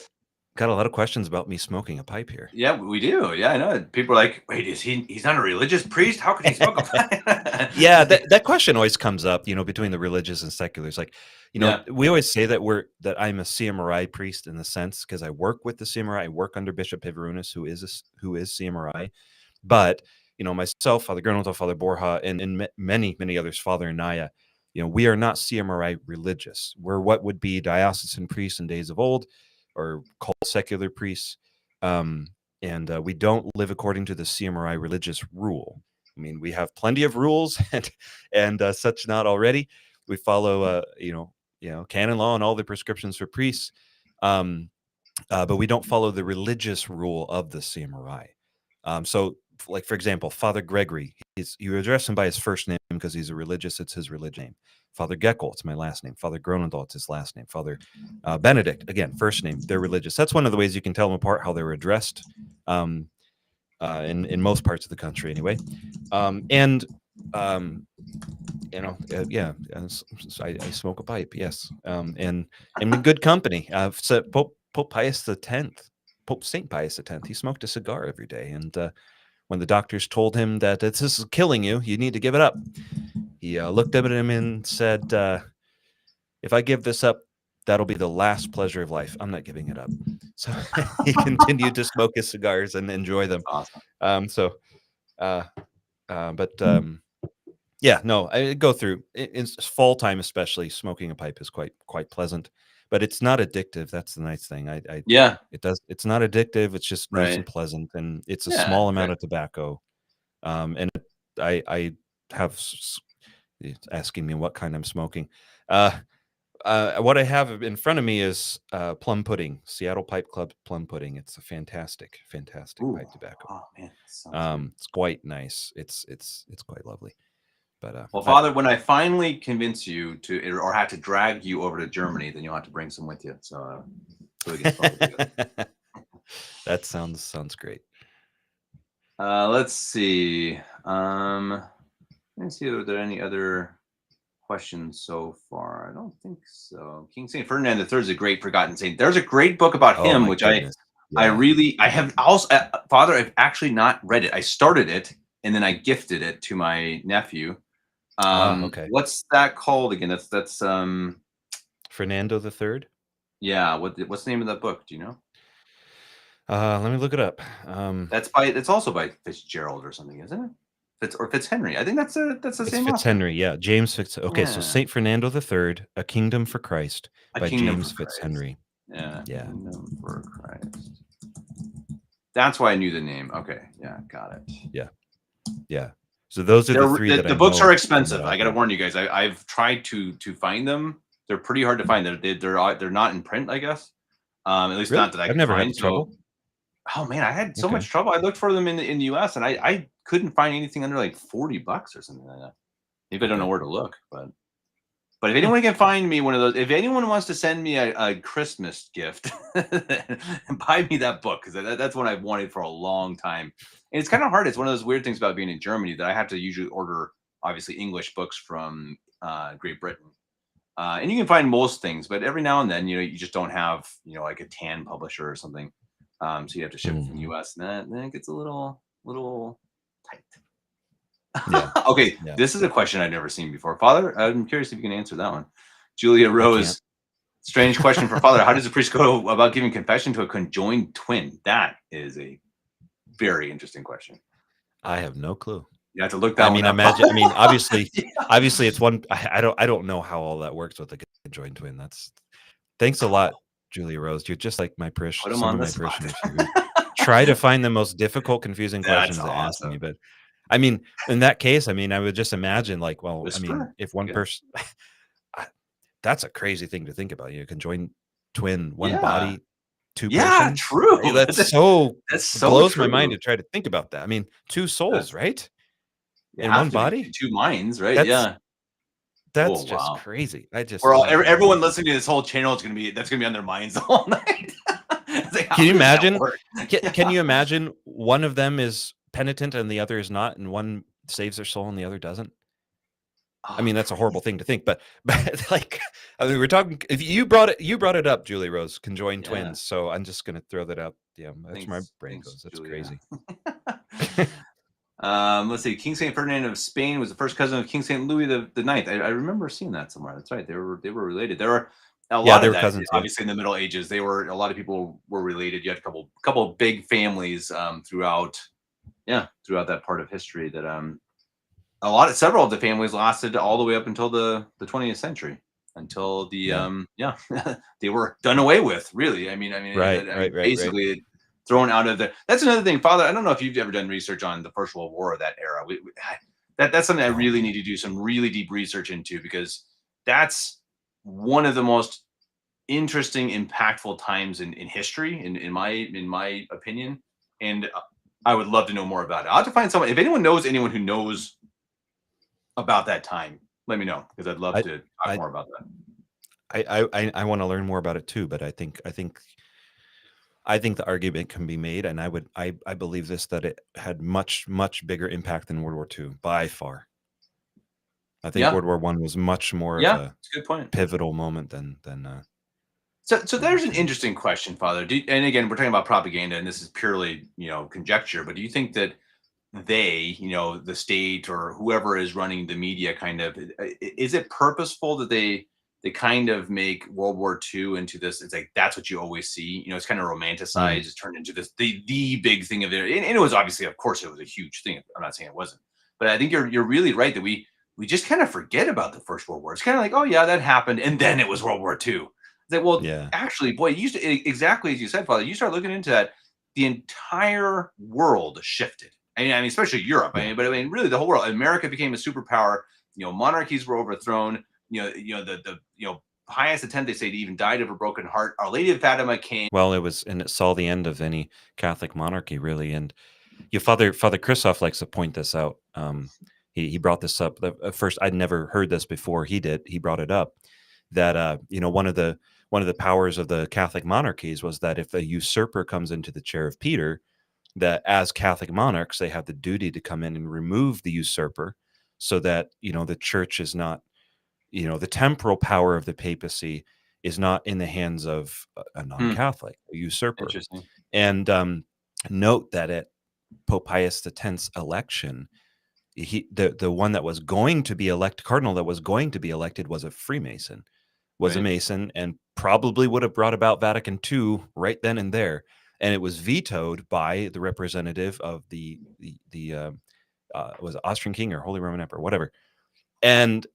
got a lot of questions about me smoking a pipe here. Yeah, we do. Yeah, I know. People are like, "Wait, he's not a religious priest? How could he smoke a Yeah, pipe?" that question always comes up, between the religious and seculars. Like, Yeah. we always say that I'm a CMRI priest in the sense because I work with the CMRI. I work under Bishop Pivarunas, who is CMRI. But myself, Father Gernaldo, Father Borja, and many many others, Father Anaya, we are not CMRI religious. We're what would be diocesan priests in days of old, or called secular priests, um, and we don't live according to the CMRI religious rule. I mean, we have plenty of rules and such not already. We follow, canon law and all the prescriptions for priests, but we don't follow the religious rule of the CMRI. So, like for example, Father Gregory, you address him by his first name because he's a religious; it's his religion name. Father Geckle, it's my last name. Father Gronendal, it's his last name. Father Benedict, again, first name. They're religious. That's one of the ways you can tell them apart, how they were addressed. Um, in most parts of the country, anyway. And yeah, I smoke a pipe, yes, and in good company. So Pope Pius X, Pope Saint Pius X, he smoked a cigar every day, and when the doctors told him that this is killing you, you need to give it up, He looked at him and said, "If I give this up, that'll be the last pleasure of life. I'm not giving it up." So he continued to smoke his cigars and enjoy them. Awesome. Yeah, no, I go through in fall time, especially smoking a pipe is quite pleasant, but it's not addictive. That's the nice thing. Yeah. It's not addictive. It's just nice and Right. pleasant, and it's a Yeah. small amount Right. of tobacco. And I have it's asking me what kind I'm smoking. What I have in front of me is plum pudding, Seattle Pipe Club plum pudding. It's a fantastic Ooh. pipe tobacco. Oh man, sounds good. It's quite nice. It's quite lovely. But Well, Father, when I finally convince you to, or have to drag you over to Germany, then you'll have to bring some with you. So we get smoke together. that sounds great. Let's see. Let's see. Are there any other questions so far? I don't think so. King Saint Ferdinand III is a great forgotten saint. There's a great book about Oh him, my which goodness. I have also, Father, I've actually not read it. I started it and then I gifted it to my nephew. Okay. What's that called again? That's Fernando the Third. yeah. What's the name of that book? Do you know? Let me look it up. It's also by Fitzgerald or something, isn't it? Fitzhenry. I think that's the It's same author. Fitzhenry. Yeah, James Fitz. Okay, so Yeah, Saint Fernando the Third, A Kingdom for Christ A by Kingdom for James Christ. Fitzhenry. Yeah, Yeah. Kingdom for Christ. That's why I knew the name. Okay, yeah, got it. Yeah. So those are the three that The I books know are from that expensive. I got to author. warn you guys. I've tried to find them. They're pretty hard to find. They're not in print, I guess. At least Really? not that I I've could never had find. the So, trouble. oh man, I had so Okay. much trouble. I looked for them in the US, and I couldn't find anything under like $40 or something like that. Maybe I don't know Okay. where to look, but if Huh. anyone can find me one of those, if anyone wants to send me a Christmas gift, buy me that book because that's one I've wanted for a long time. And it's kind of hard. It's one of those weird things about being in Germany that I have to usually order, obviously, English books from Great Britain. And you can find most things, but every now and then, you just don't have, like a tan publisher or something. So you have to ship it from the Mhm. US, and then it gets a little tight. Yeah. Okay, Yeah. this is a question I've never seen before. Father, I'm curious if you can answer that one. Julia I can't. Rose, strange question for Father. How does a priest go about giving confession to a conjoined twin? That is a very interesting question. I have no clue. You have to look I that one mean, up. obviously, Yeah. obviously, it's one. I don't know how all that works with a conjoined twin. Thanks a lot, Julia Rose. You're just like Put him some on of the my spot. parishioners who try to find the most difficult, confusing That's questions to ask me. awesome. But I mean, in that case, I mean, I would just imagine like, well, I mean, Whisper. if one Okay. person, that's a crazy thing to think about. You can join twin, one Yeah. body, two Yeah. persons. True. That's so That's it so blows my mind true. to try to think about that. I mean, two souls, That's right? You In have one to be body. two minds, right? That's Yeah. Oh that's just wow. crazy. I just We're all, I can't everyone imagine. listening to this whole channel is gonna be on their minds the whole night. It's like, Can how you does that imagine? work? Can Yeah. you imagine one of them is penitent and the other is not, and one saves their soul and the other doesn't? I Oh, mean, that's a horrible crazy. thing to think, but like, I mean, we're talking. If you brought it up, Julie Rose, conjoined Yeah. twins. So I'm just gonna throw that out. Yeah, that's where my brain Thanks, goes. That's Julia. crazy. Let's see. King Saint Ferdinand of Spain was the first cousin of King Saint Louis the Ninth. I remember seeing that somewhere. That's right. They were related. There were a Yeah, lot they of were that. cousins. Yeah, Obviously, in the Middle Ages, a lot of people were related. You had a couple of big families throughout that part of history that several of the families lasted all the way up until the 20th century, until yeah. they were done away with, really. Right. Basically thrown out of the That's another thing, Father. I don't know if you've ever done research on the First World War or that era. That's something I Oh really man. need to do some really deep research into, because that's one of the most interesting, impactful times in history, in my opinion. And I would love to know more about it. I'll have to find someone. If anyone who knows about that time, let me know, because I'd love I to talk I more about that. I want to learn more about it too. But I think the argument can be made, and I believe this, that it had much bigger impact than World War II by far. I think Yeah, World War One was much more of yeah, a it's a good point. pivotal moment than So World War there's an II. interesting question, Father. And again, we're talking about propaganda, and this is purely conjecture. But do you think that they, the state or whoever is running the media, kind of, is it purposeful that they kind of make World War II into this? It's like that's what you always see. It's kind of Mm, romanticized, it's turned into this the big thing of it, and it was obviously, of course, it was a huge thing. I'm not saying it wasn't, but I think you're really right that we just kind of forget about the First World War. It's kind of like, oh yeah, that happened, and then it was World War II. It's like, well, yeah, actually, boy, you used to, exactly as you said, Father. You start looking into that, the entire world shifted. I mean, especially Europe. yeah. But I mean, really, the whole world. America became a superpower. Monarchies were overthrown. The highest attempt, they say, to even died of a broken heart. Our Lady of Fatima came. Well, it saw the end of any Catholic monarchy, really. And Father Christoph likes to point this out. He brought this up. At first, I'd never heard this before. He did. He brought it up that one of the powers of the Catholic monarchies was that if a usurper comes into the chair of Peter, that as Catholic monarchs they have the duty to come in and remove the usurper, so that the church is not, the temporal power of the papacy is not in the hands of a Hmm, non-Catholic, a usurper. interesting. And note that at Pope Pius X's election, the one that was going to be cardinal that was going to be elected was a Freemason, was a Right. Mason, and probably would have brought about Vatican II right then and there. And it was vetoed by the representative of the was it Austrian King or Holy Roman Emperor, whatever. And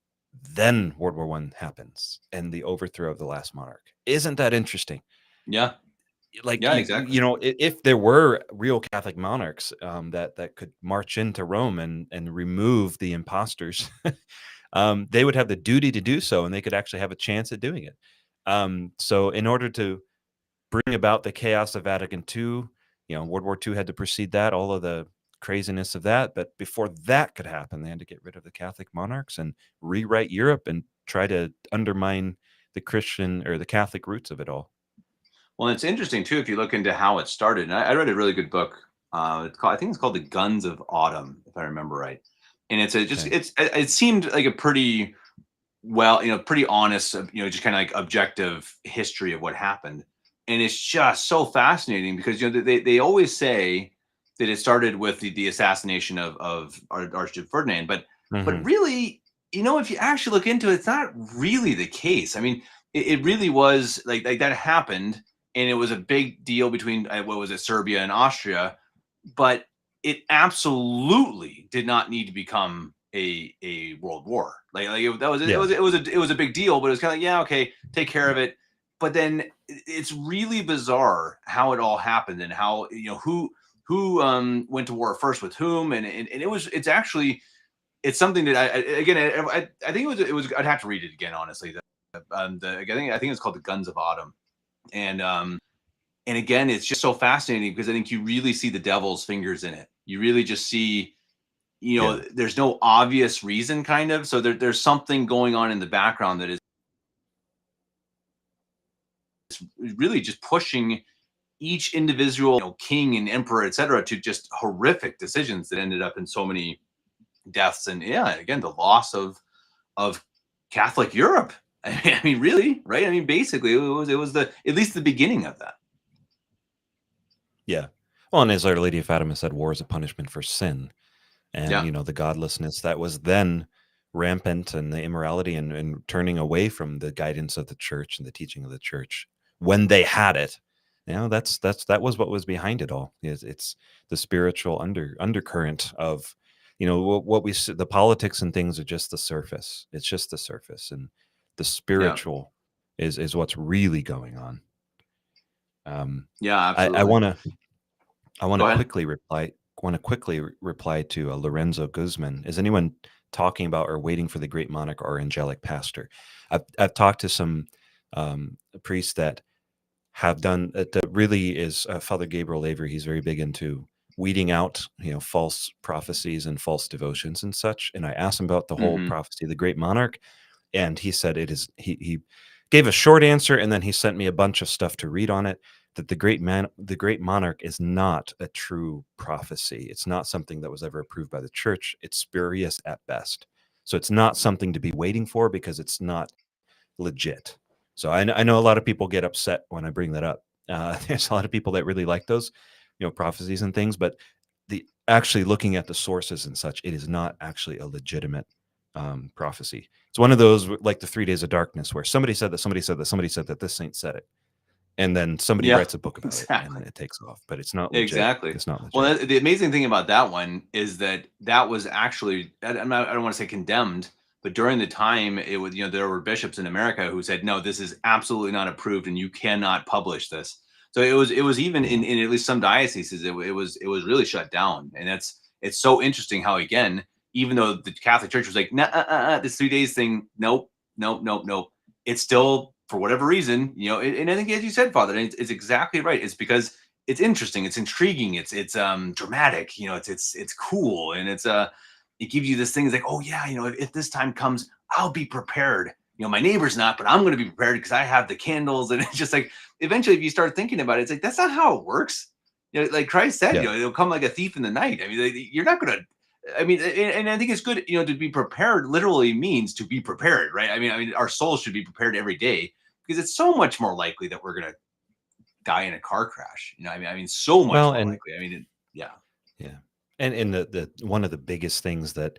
then World War One happens and the overthrow of the last monarch. Isn't that interesting? Yeah. Like, Yeah. Exactly. if there were real Catholic monarchs, that could march into Rome and remove the imposters, they would have the duty to do so, and they could actually have a chance at doing it. So, in order to bring about the chaos of Vatican II, World War II had to precede that, all of the craziness of that. But before that could happen, they had to get rid of the Catholic monarchs and rewrite Europe and try to undermine the Christian or the Catholic roots of it all. Well, it's interesting too if you look into how it started. And I read a really good book. I think it's called The Guns of Autumn, if I remember right. And Okay. it seemed like a pretty well, pretty honest, just kind of like objective history of what happened. And it's just so fascinating because they always say that it started with the assassination of Archduke Ferdinand, but Hmm. really, if you actually look into it, it's not really the case. I mean, it really was like that happened, and it was a big deal between what was it, Serbia and Austria, but it absolutely did not need to become a world war. That was it Yeah. was it was a big deal, but it was kind of like, yeah, okay, take care of it. But then it's really bizarre how it all happened and how who went to war first with whom, and it's actually it's something that again I think it was I'd have to read it again, honestly. I think it's called The Guns of Autumn, and again, it's just so fascinating because I think you really see the devil's fingers in it. You really just see, Yeah. there's no obvious reason, kind of. So there's something going on in the background that is really just pushing each individual, king and emperor, etc., to just horrific decisions that ended up in so many deaths and, yeah, again, the loss of Catholic Europe. I mean, really, right? I mean, basically, it was the at least the beginning of that. Yeah. Well, and as Our Lady of Fatima said, war is a punishment for sin. And, Yeah, the godlessness that was then rampant, and the immorality, and turning away from the guidance of the church and the teaching of the church when they had it. That was what was behind it all. It's the spiritual undercurrent of, what the politics and things are just the surface. It's just the surface, and the yeah, spiritual is what's really going on. yeah, I absolutely. want to I want Go to ahead. quickly reply. Reply to Lorenzo Guzman. Is anyone talking about or waiting for the great monarch or angelic pastor? I've talked to some priests that have done that. Really is Father Gabriel Avery. He's very big into weeding out false prophecies and false devotions and such. And I asked him about the whole Hmm. prophecy of the great monarch, and he said it is. He gave a short answer, and then he sent me a bunch of stuff to read on it. That the great monarch is not a true prophecy. It's not something that was ever approved by the church. It's spurious at best. So it's not something to be waiting for because it's not legit. So I know a lot of people get upset when I bring that up. There's a lot of people that really like those, prophecies and things, but actually looking at the sources and such, it is not actually a legitimate prophecy. It's one of those like the 3 days of darkness where somebody said that, somebody said that, somebody said that, this saint said it, and then somebody Yeah, writes a book about it and exactly. it takes off, but it's not legit. Exactly. It's not Well, legit. the amazing thing about that one is that that was actually, I don't want to say condemned, but during the time it was, there were bishops in America who said, no, this is absolutely not approved and you cannot publish this. So it was even Yeah. in at least some dioceses, it was really shut down. And it's so interesting how, again, even though the Catholic Church was like, nah, this 3 days thing, nope, nope, nope, nope. It's still, for whatever reason, and I think, as you said, Father, it's exactly right. It's because it's interesting, it's intriguing, it's dramatic, it's cool, and it gives you this thing. It's like, oh yeah, if this time comes, I'll be prepared. My neighbor's not, but I'm going to be prepared because I have the candles. And it's just like, eventually, if you start thinking about it, it's like, that's not how it works. Like Christ said, Yeah. it'll come like a thief in the night. I mean, you're not going to. I mean, and I think it's good, to be prepared. Literally means to be prepared, right? I mean, our souls should be prepared every day, because it's so much more likely that we're going to die in a car crash. I mean, so much Well, more and likely. I mean, yeah. yeah, and the one of the biggest things that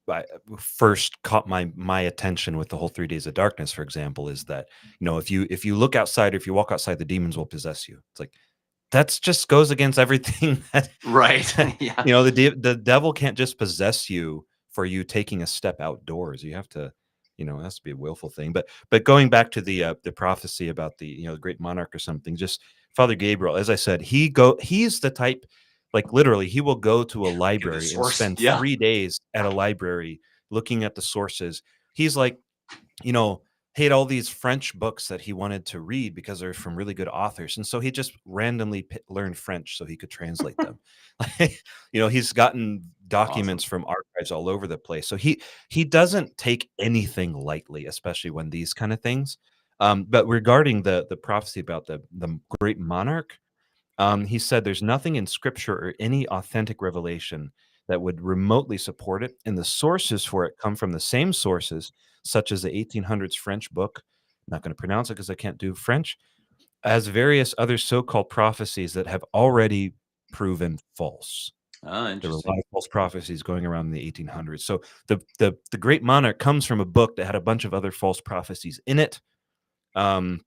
I first caught my attention with the whole 3 days of darkness, for example, is that if you look outside, or if you walk outside, the demons will possess you. It's like that's just goes against everything that, Right. that Yeah. the devil can't just possess you for you taking a step outdoors. You have to, it has to be a willful thing. But going back to the prophecy about the great monarch or something, just Father Gabriel, as I said, he's the type, like literally, he will go to a Give the library and source. spend Yeah. 3 days at a library looking at the sources. He's like, you know, he had all these French books that he wanted to read because they're from really good authors, and so he just randomly learned French so he could translate them. Like, he's gotten Awesome. documents from archives all over the place, so he doesn't take anything lightly, especially when these kind of things. But regarding the prophecy about the great monarch, he said there's nothing in scripture or any authentic revelation that would remotely support it, and the sources for it come from the same sources, such as the 1800s French book. I'm not going to pronounce it because I can't do French, as various other so-called prophecies that have already proven false. Ah, There were a lot interesting. of false prophecies going around in the 1800s. So the Great Monarch comes from a book that had a bunch of other false prophecies in it. Um,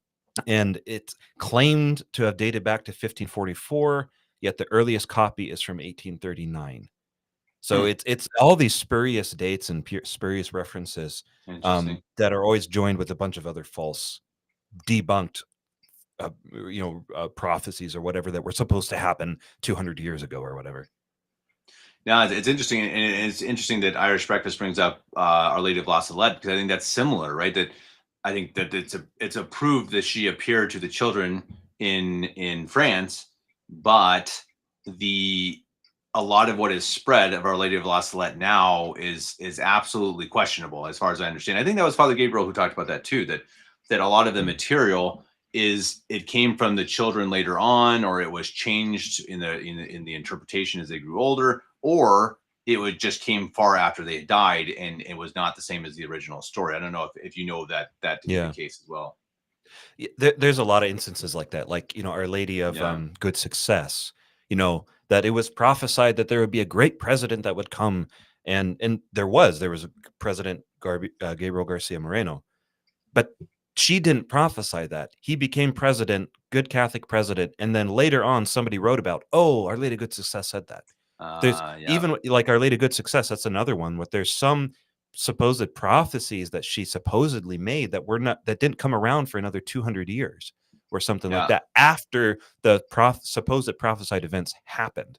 and it's claimed to have dated back to 1544, yet the earliest copy is from 1839. So Hmm. it's all these spurious dates and spurious references, Interesting. that are always joined with a bunch of other false, debunked, prophecies or whatever that were supposed to happen 200 years ago or whatever. Now it's interesting, and it's interesting that Irish Breakfast brings up Our Lady of La Salette, because I think that's similar, right? That I think that it's approved that she appeared to the children in France, but the a lot of what is spread of Our Lady of La Salette now is absolutely questionable, as far as I understand. I think that was Father Gabriel who talked about that too. That a lot of the Mm. material it came from the children later on, or it was changed in the interpretation as they grew older, or it would just came far after they had died, and it was not the same as the original story. I don't know if you know that to be the Yeah. case as well. There's a lot of instances like that, like Our Lady of Yeah. Good Success. That it was prophesied that there would be a great president that would come, and there was a president, Gabriel Garcia Moreno, but she didn't prophesy that he became president, good Catholic president, and then later on somebody wrote about, oh, Our Lady of Good Success said that. There's Yeah. even like Our Lady of Good Success. That's another one. What there's some supposed prophecies that she supposedly made that didn't come around for another 200 years or something like Yeah. that after the supposed prophesied events happened.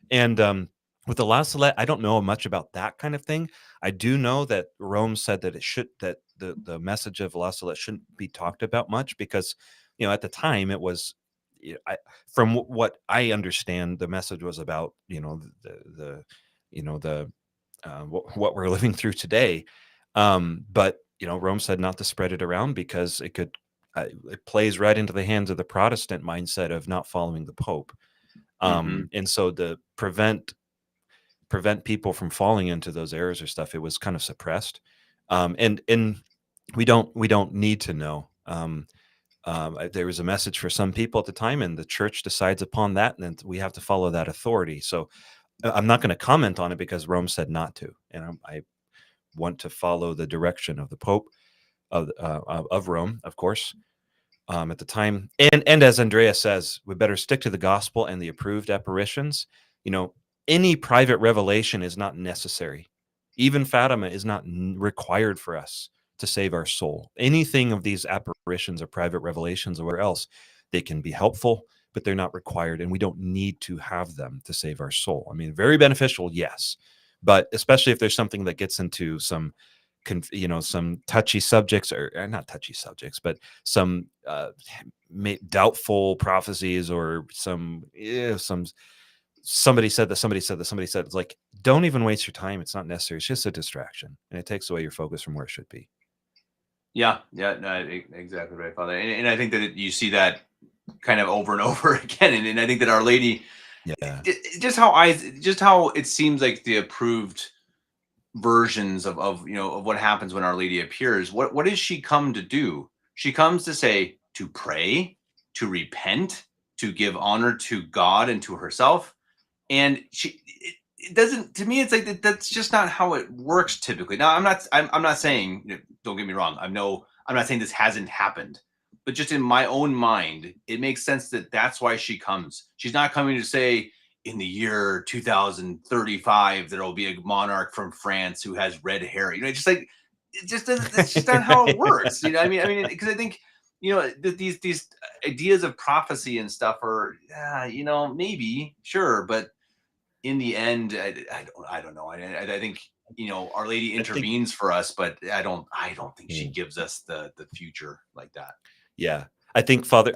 And with the La Salette, I don't know much about that kind of thing. I do know that Rome said that the message of La Salette shouldn't be talked about much because at the time it was, from what I understand, the message was about the what we're living through today. But Rome said not to spread it around because it plays right into the hands of the Protestant mindset of not following the Pope. Hmm. And so to prevent people from falling into those errors or stuff, it was kind of suppressed. And we don't need to know. There was a message for some people at the time, and the church decides upon that, and then we have to follow that authority. So I'm not going to comment on it because Rome said not to, and I want to follow the direction of the Pope of Rome, of course. At the time, and as Andrea says, we better stick to the gospel and the approved apparitions. You know, any private revelation is not necessary. Even Fatima is not required for us to save our soul. Anything of these apparitions or private revelations or where else, they can be helpful, but they're not required, and we don't need to have them to save our soul. I mean, very beneficial, yes, but especially if there's something that gets into some some touchy subjects, or not touchy subjects, but some doubtful prophecies, or some somebody said that somebody said that somebody said, it's like, don't even waste your time. It's not necessary. It's just a distraction, and it takes away your focus from where it should be. Yeah, no, exactly right, Father. And I think that you see that kind of over and over again. And I think that Our Lady, Yeah, just how it seems like the approved versions of of what happens when Our Lady appears. What does she come to do? She comes to say, to pray, to repent, to give honor to God and to herself. And it doesn't, to me, it's like that's just not how it works typically. Now, I'm not saying, don't get me wrong, I'm not saying this hasn't happened, but just in my own mind, it makes sense that that's why she comes. She's not coming to say, in the year 2035 there will be a monarch from France who has red hair. Just like, it just doesn't, that's just not how it works. I mean, because I think, these ideas of prophecy and stuff are, maybe, sure, but in the end, I don't know. I think, Our Lady I think. intervenes for us, but I don't think she Mm. gives us the future like that. Yeah. I think Father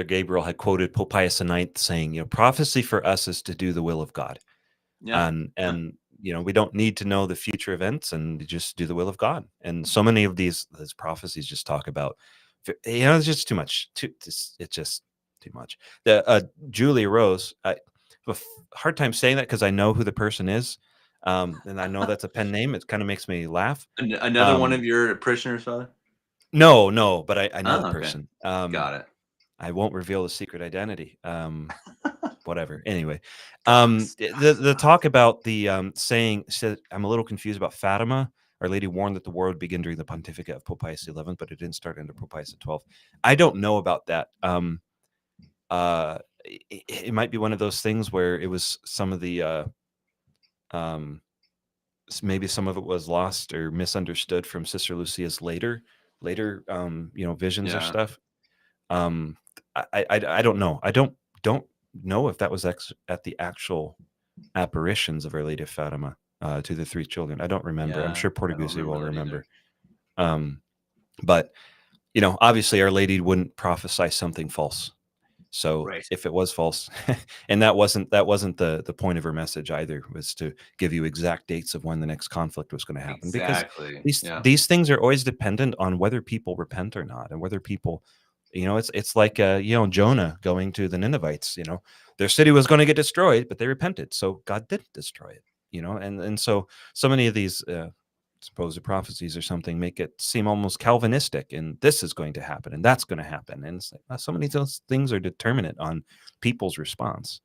Gabriel had quoted Pope Pius IX saying, prophecy for us is to do the will of God. Yeah, And we don't need to know the future events, and just do the will of God. And so many of these prophecies just talk about, it's just too much. It's just too much. The Julia Rose, I have hard time saying that because I know who the person is, and I know that's a pen name. It kind of makes me laugh. another one Um, of your parishioners, Father. no, but I know the Oh, okay, person. got it. I won't reveal the secret identity. Whatever. Anyway, Goss, goss, the goss. talk about the saying said, I'm a little confused about Fatima. Our Lady warned that the war would begin during the pontificate of Pope Pius XI, but it didn't start under Pope Pius XII. I don't know about that. It might be one of those things where it was some of the um, maybe some of it was lost or misunderstood from Sister Lucia's later visions or Yeah, stuff. Um, I don't know. I don't know if that was at the actual apparitions of Our Lady of Fatima to the three children. I don't remember. I'm yeah, sure I don't Portuguese will remember that either. remember. Um, but obviously, Our Lady wouldn't prophesy something false. So Right. if it was false, and that wasn't the point of her message either, was to give you exact dates of when the next conflict was going to happen, because Exactly. these Yeah. these things are always dependent on whether people repent or not, and whether people, it's like Jonah going to the Ninevites. Their city was going to get destroyed, but they repented, so God didn't destroy it. And so many of these supposed prophecies or something make it seem almost Calvinistic, and this is going to happen and that's going to happen, and it's like, so many of those things are determinate on people's response.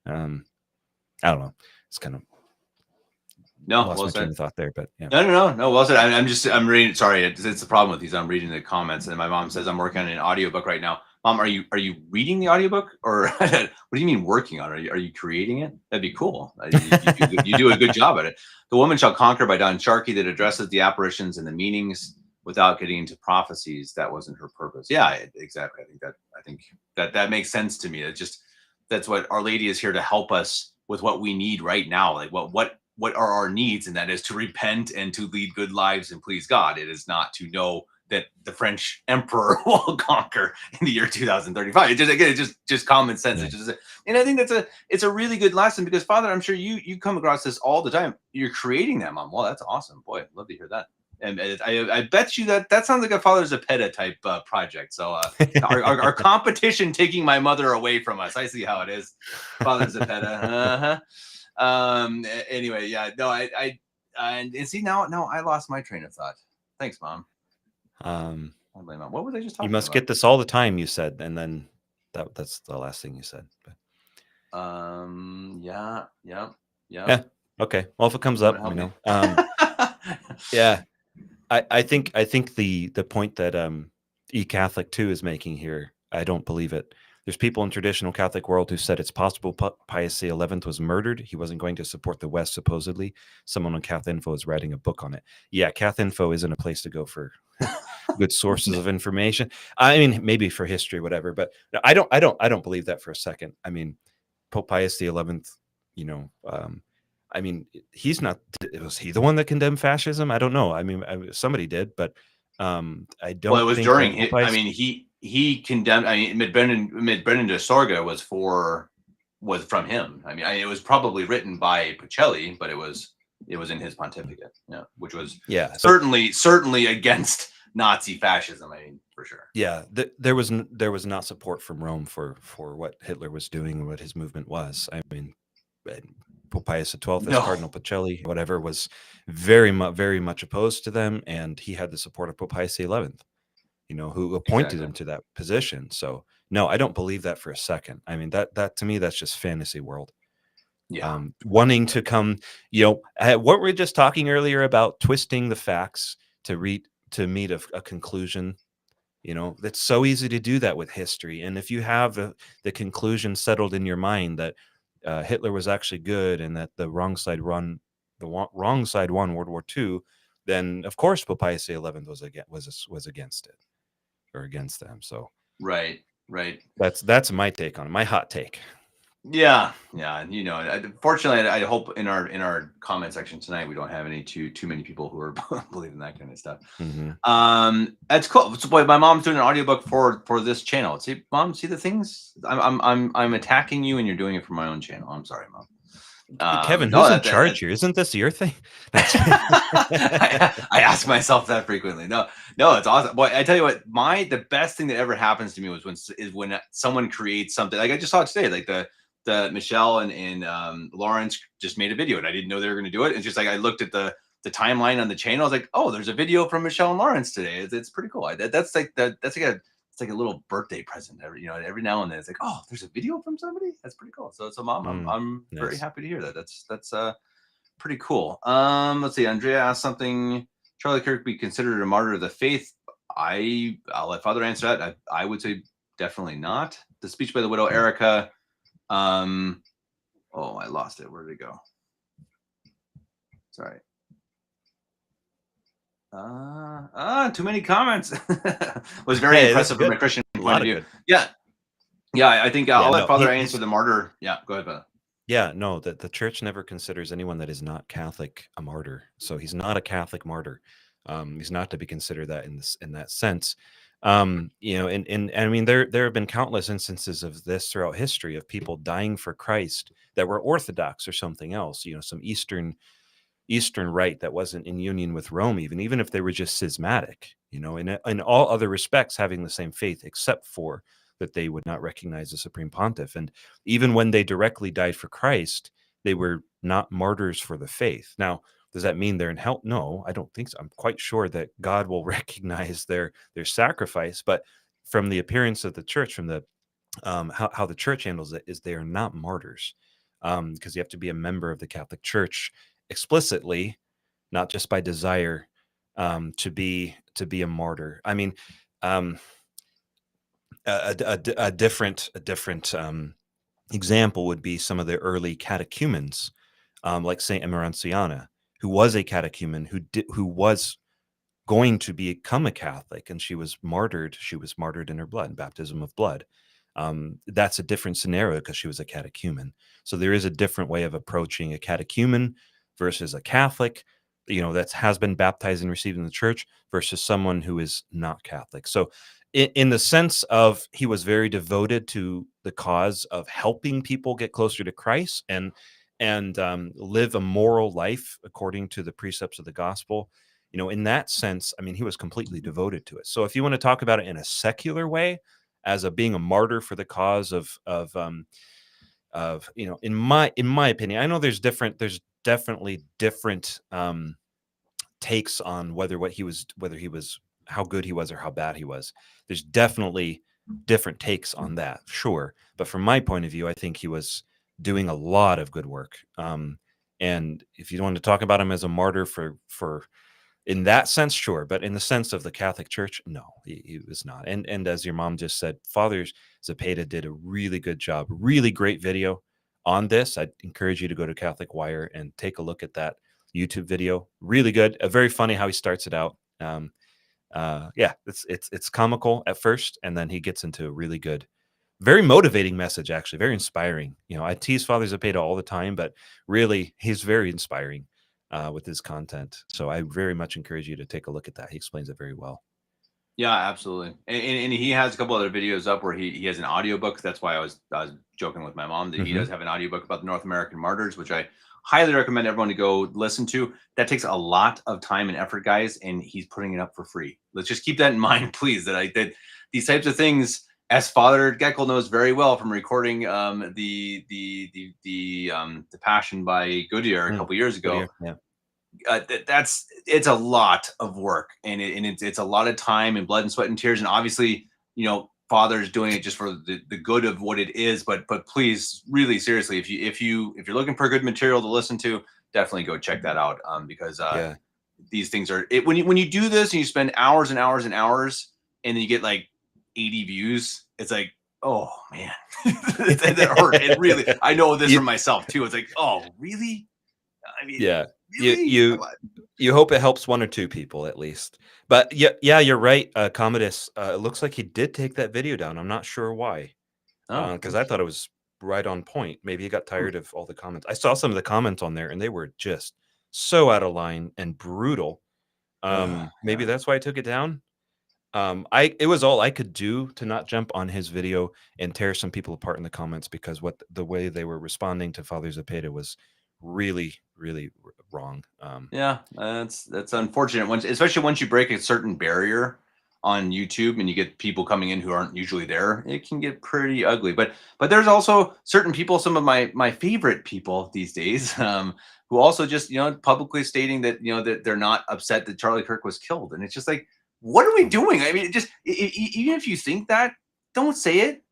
um I don't know, it's kind of No, lost well my train said. of thought there, but yeah. No. Well said. I'm reading. Sorry, it's the problem with these. I'm reading the comments, and my mom says I'm working on an audiobook right now. Mom, are you reading the audiobook, or what do you mean working on it? Are you creating it? That'd be cool. You do a good job at it. The Woman Shall Conquer by Don Sharkey, that addresses the apparitions and the meanings without getting into prophecies. That wasn't her purpose. Yeah, exactly. I think that makes sense to me. That's what Our Lady is here to help us with, what we need right now. Like what are our needs, and that is to repent and to lead good lives and please God. It is not to know that the French emperor will conquer in the year 2035. It's just common sense. Yeah. And I think it's a really good lesson, because Father, I'm sure you come across this all the time. You're creating that, Mom. Well, that's awesome, boy. I'd love to hear that. And I bet you that sounds like a Father Zepeda type project. So our competition taking my mother away from us. I see how it is, Father Zepeda. Anyway, yeah, no, and see, now I lost my train of thought. Thanks, Mom. um I blame Mom. What was I just you talking must about? get this all the time, you said, and then that's the last thing you said, but Yeah. Yep. Yep. Yeah. Okay. Well, if it comes You want up, to let help me me? know. Yeah. I think the point that e-Catholic too is making here, I don't believe it. There's people in traditional Catholic world who said it's possible Pius XI was murdered. He wasn't going to support the West, supposedly. Someone on Cath Info is writing a book on it. Yeah, Cath Info isn't a place to go for good sources of information. I mean, maybe for history, whatever, but no, I don't believe that for a second. I mean, Pope Pius XI, you know, I mean, he's not. Was he the one that condemned fascism? I don't know. I mean, somebody did, but I Well, it don't was think that during Pope his. I Pius. mean, he condemned. I mean, Mid Brennan de Sorga was from him. I mean, it was probably written by Pacelli, but it was in his pontificate. Yeah, which was Yeah. So certainly against Nazi fascism. I mean, for sure. yeah, there was not support from Rome for what Hitler was doing and what his movement was. I mean, Pope Pius XII, as No, Cardinal Pacelli, whatever, was very much opposed to them, and he had the support of Pope Pius XI, who appointed exactly. him to that position. So no, I don't believe that for a second. I mean, that to me, that's just fantasy world. Yeah. Wanting to come, what we were just talking earlier about twisting the facts to meet a conclusion. That's so easy to do that with history. And if you have the conclusion settled in your mind that Hitler was actually good and that the wrong side won World War II, then of course Pope Pius XI was against it or against them. So Right. Right. that's my take on it, my hot take. Yeah, yeah. Fortunately, I hope in our comment section tonight we don't have any too many people who are believing that kind of stuff. Hmm. That's cool. So, boy, my mom's doing an audiobook for this channel. See, mom, see the things. I'm attacking you, and you're doing it for my own channel. I'm sorry, mom. Kevin, No, who's in charge here? Isn't this your thing? I ask myself that frequently. No, it's awesome. Boy, I tell you what, the best thing that ever happens to me was when someone creates something. Like I just saw it today, like the Michelle and Lawrence just made a video, and I didn't know they were going to do it. It's just like I looked at the timeline on the channel. I was like, oh, there's a video from Michelle and Lawrence today. It's pretty cool. That's like it's like a little birthday present every now and then. It's like, oh, there's a video from somebody. That's pretty cool. So mom, I'm very Nice. happy to hear that. That's pretty cool. Let's see. Andrea asked something. Charlie Kirk be considered a martyr of the faith? I'll let Father answer that. I would say definitely not. The speech by the widow Erica. Oh, I lost it. Where did it go? Sorry. Too many comments. Was very Hey, that's impressive from good. a Christian A point lot of of view. good. Yeah. I think Yeah, I'll let no, Father he's answer the martyr. Yeah, go ahead, Father. yeah, no, the church never considers anyone that is not Catholic a martyr. So he's not a Catholic martyr. He's not to be considered that in that sense. And I mean there have been countless instances of this throughout history of people dying for Christ that were Orthodox or something else. Some Eastern rite that wasn't in union with Rome, even if they were just schismatic. In all other respects, having the same faith, except for that they would not recognize the Supreme Pontiff. And even when they directly died for Christ, they were not martyrs for the faith. Now, does that mean they're in hell? No, I don't think so. I'm quite sure that God will recognize their sacrifice, but from the appearance of the church, from the how the church handles it, is they are not martyrs, because you have to be a member of the Catholic Church explicitly, not just by desire, to be a martyr. I mean, um, a different example would be some of the early catechumens, like Saint Emerenciana, who was a catechumen who was going to become a Catholic, and she was martyred. She was martyred in her blood, baptism of blood. That's a different scenario because she was a catechumen. So there is a different way of approaching a catechumen versus a Catholic, that has been baptized and received in the church versus someone who is not Catholic. So in the sense of he was very devoted to the cause of helping people get closer to Christ and live a moral life according to the precepts of the gospel. In that sense, I mean, he was completely devoted to it. So if you want to talk about it in a secular way, as being a martyr for the cause of in my opinion, I know there's definitely different takes on whether he was how good he was or how bad he was. There's definitely different takes on that, sure. But from my point of view, I think he was doing a lot of good work. And if you want to talk about him as a martyr for in that sense, sure, but in the sense of the Catholic Church, no, he was not. And as your mom just said, Father Zepeda did a really good job, really great video on this. I'd encourage you to go to Catholic Wire and take a look at that YouTube video. Really good, very funny how he starts it out. Yeah, it's comical at first, and then he gets into a really good, very motivating message, actually, very inspiring. I tease Father Zepeda all the time, but really, he's very inspiring with his content. So I very much encourage you to take a look at that. He explains it very well. Yeah, absolutely. And he has a couple other videos up where he has an audiobook. That's why I was joking with my mom that he does have an audiobook about the North American martyrs, which I highly recommend everyone to go listen to. That takes a lot of time and effort, guys, and he's putting it up for free. Let's just keep that in mind, please, that these types of things, as Father Geckle knows very well from recording the Passion by Goodyear a couple years ago. Yeah. It's a lot of work, and it's a lot of time and blood and sweat and tears, and obviously Father's doing it just for the good of what it is, but please, really seriously, if you're looking for good material to listen to, definitely go check that out, because these things are when you do this and you spend hours and hours and hours and then you get like 80 views, it's like, oh man. That hurt. It really, I know this from myself too. It's like, oh really? I mean, yeah. Really? You hope it helps one or two people at least. But yeah, you're right. Commodus, it looks like he did take that video down. I'm not sure why. Because I thought it was right on point. Maybe he got tired of all the comments. I saw some of the comments on there and they were just so out of line and brutal. Maybe that's why I took it down. It was all I could do to not jump on his video and tear some people apart in the comments, because the way they were responding to Father Zepeda was really, really wrong. Yeah, that's unfortunate. Especially once you break a certain barrier on YouTube and you get people coming in who aren't usually there, it can get pretty ugly. But there's also certain people, some of my favorite people these days, who also just publicly stating that that they're not upset that Charlie Kirk was killed, and it's just like, what are we doing? I mean, even if you think that, don't say it.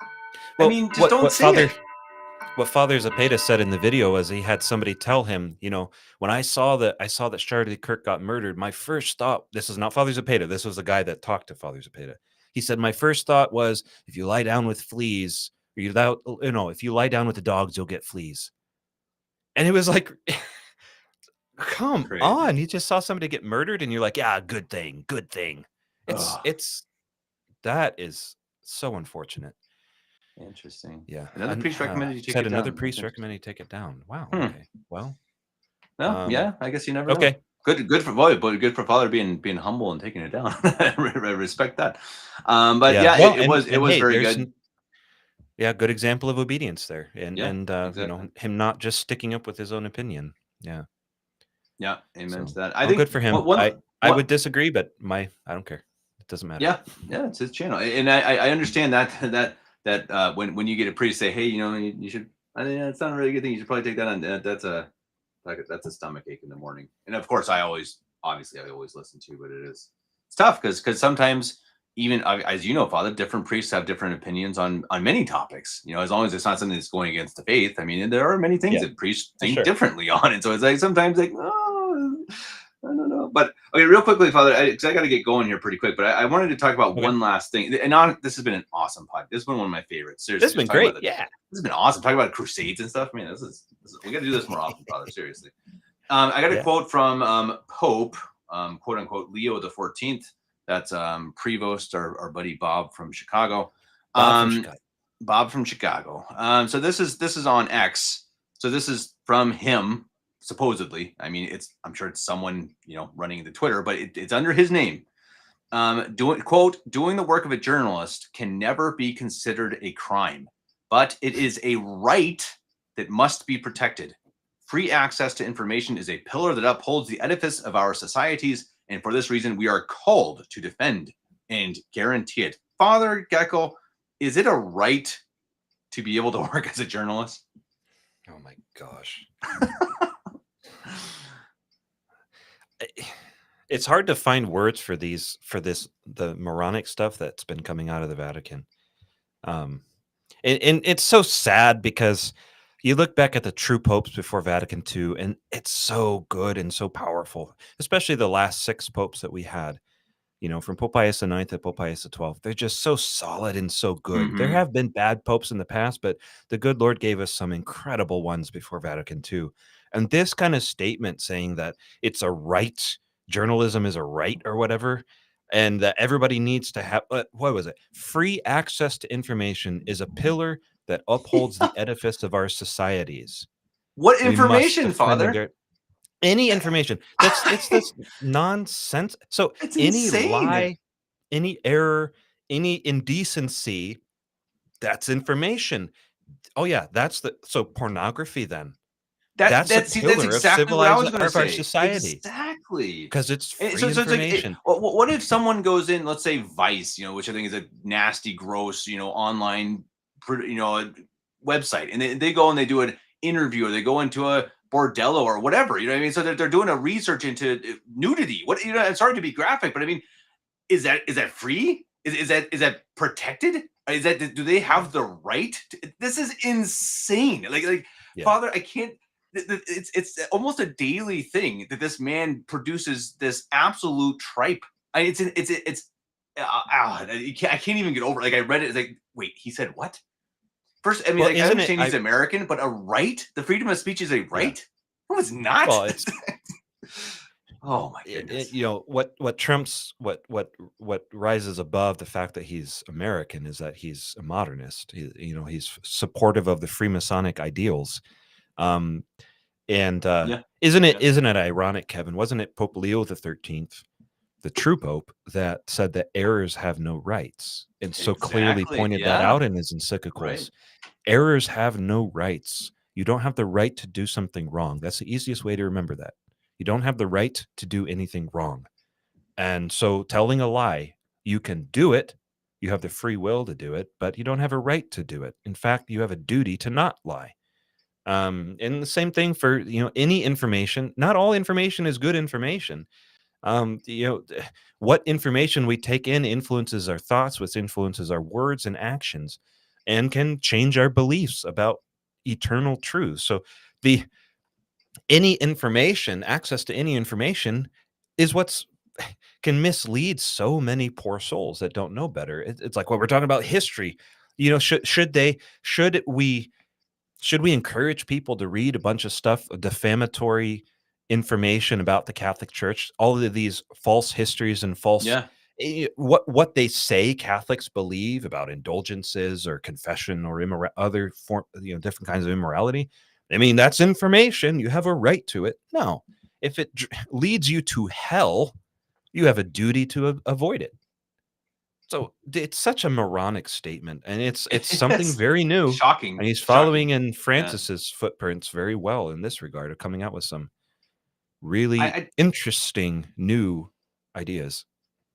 Well, I mean, just don't say it. What Father Zepeda said in the video was he had somebody tell him, when I saw that Charlie Kirk got murdered, my first thought, this is not Father Zepeda, this was the guy that talked to Father Zepeda. He said, my first thought was, if you lie down with fleas, or if you lie down with the dogs, you'll get fleas. And it was like, come on, you just saw somebody get murdered and you're like, yeah, good thing. That is so unfortunate. Interesting. Yeah. Another priest recommended you take it down. Another priest recommended you take it down. Wow. Okay. Well. Yeah. I guess you never know. Okay. Good for Father being humble and taking it down. I respect that. But it was very good. Yeah, good example of obedience there, and exactly. him not just sticking up with his own opinion. Yeah. Yeah. Amen to that. I think good for him. I would disagree, but I don't care. It doesn't matter. Yeah. It's his channel, and I understand that when you get a priest say, hey, you should. I think it's not a really good thing. You should probably take that on. That's a stomach ache in the morning. And of course, I always listen to, but it's tough because sometimes, even as you know, Father, different priests have different opinions on many topics. As long as it's not something that's going against the faith. I mean, there are many things that priests think differently on, and so it's like sometimes like, oh, I don't know. But okay, real quickly, Father, because I got to get going here pretty quick. But I wanted to talk about one last thing. And this has been an awesome podcast. This has been one of my favorites. Seriously, this has been great. Yeah, this has been awesome. Talking about crusades and stuff. Man, we got to do this more often, Father. Seriously. I got a quote from Pope, quote unquote, Leo the 14th. That's Prevost, our buddy Bob from Chicago. Bob from Chicago. So this is on X. So this is from him, supposedly. I mean, I'm sure it's someone running the Twitter, but it's under his name. Doing the work of a journalist can never be considered a crime, but it is a right that must be protected. Free access to information is a pillar that upholds the edifice of our societies, and for this reason, we are called to defend and guarantee it. Father Geckle, is it a right to be able to work as a journalist? Oh my gosh. It's hard to find words for the moronic stuff that's been coming out of the Vatican. And it's so sad because, You look back at the true popes before Vatican II, and it's so good and so powerful, especially the last 6 popes that we had. From Pope Pius IX to Pope Pius XII, they're just so solid and so good. There Hmm. have been bad popes in the past, but the good Lord gave us some incredible ones before Vatican II. And this kind of statement saying that it's a right, journalism is a right or whatever, and that everybody needs to have, what was it? Free access to information is a pillar that upholds the edifice of our societies. What We must information, defend and Father? guard any information. It's this nonsense. So It's any insane. lie, any error, any indecency, that's information. Oh yeah, so pornography then. That's a That's pillar of exactly what I civilized was going to of our say. society Exactly. because it's And free so it's like, information. what if someone goes in, let's say Vice, which I think is a nasty, gross, online, website, and they go and they do an interview, or they go into a bordello or whatever, you know what I mean? So they're doing a research into nudity. What, I'm sorry to be graphic, but I mean, is that free? Is that protected? Do they Yeah, have the right? This is insane. Like yeah. Father, I can't. It's almost a daily thing that this man produces this absolute tripe. It's I can't even get over it. Like I read it, it's like, wait, he said what? First, I mean, Well, like I isn't it? understand he's American, but a right, the freedom of speech is a Yeah. right. No, it's not. Well, it's Oh my goodness. what trumps what rises above the fact that he's American is that he's a modernist. He's supportive of the Freemasonic ideals. Um, and Yeah, isn't it yeah, isn't it ironic, Kevin? Wasn't it Pope Leo the 13th, the true pope, that said that errors have no rights, and so clearly exactly. pointed that Yeah, out in his right. encyclicals? Errors have no rights. You don't have the right to do something wrong. That's the easiest way to remember that. You don't have the right to do anything wrong. And so telling a lie, you can do it. You have the free will to do it, but you don't have a right to do it. In fact, you have a duty to not lie. And the same thing for any information. Not all information is good information. What information we take in influences our thoughts, which influences our words and actions, and can change our beliefs about eternal truth. So the any information, access to any information, is what's can mislead so many poor souls that don't know better. It's like what we're talking about history. Should we encourage people to read a bunch of stuff, defamatory information about the Catholic Church, all of these false histories and false Yeah. what they say Catholics believe about indulgences or confession or other form, different kinds of immorality? I mean, that's information. You have a right to it. No, if it leads you to hell, you have a duty to avoid it. So it's such a moronic statement, and it's something It's very new, shocking, and he's following shocking. in Yeah. Francis's footprints very well in this regard of coming out with some I really I interesting new ideas.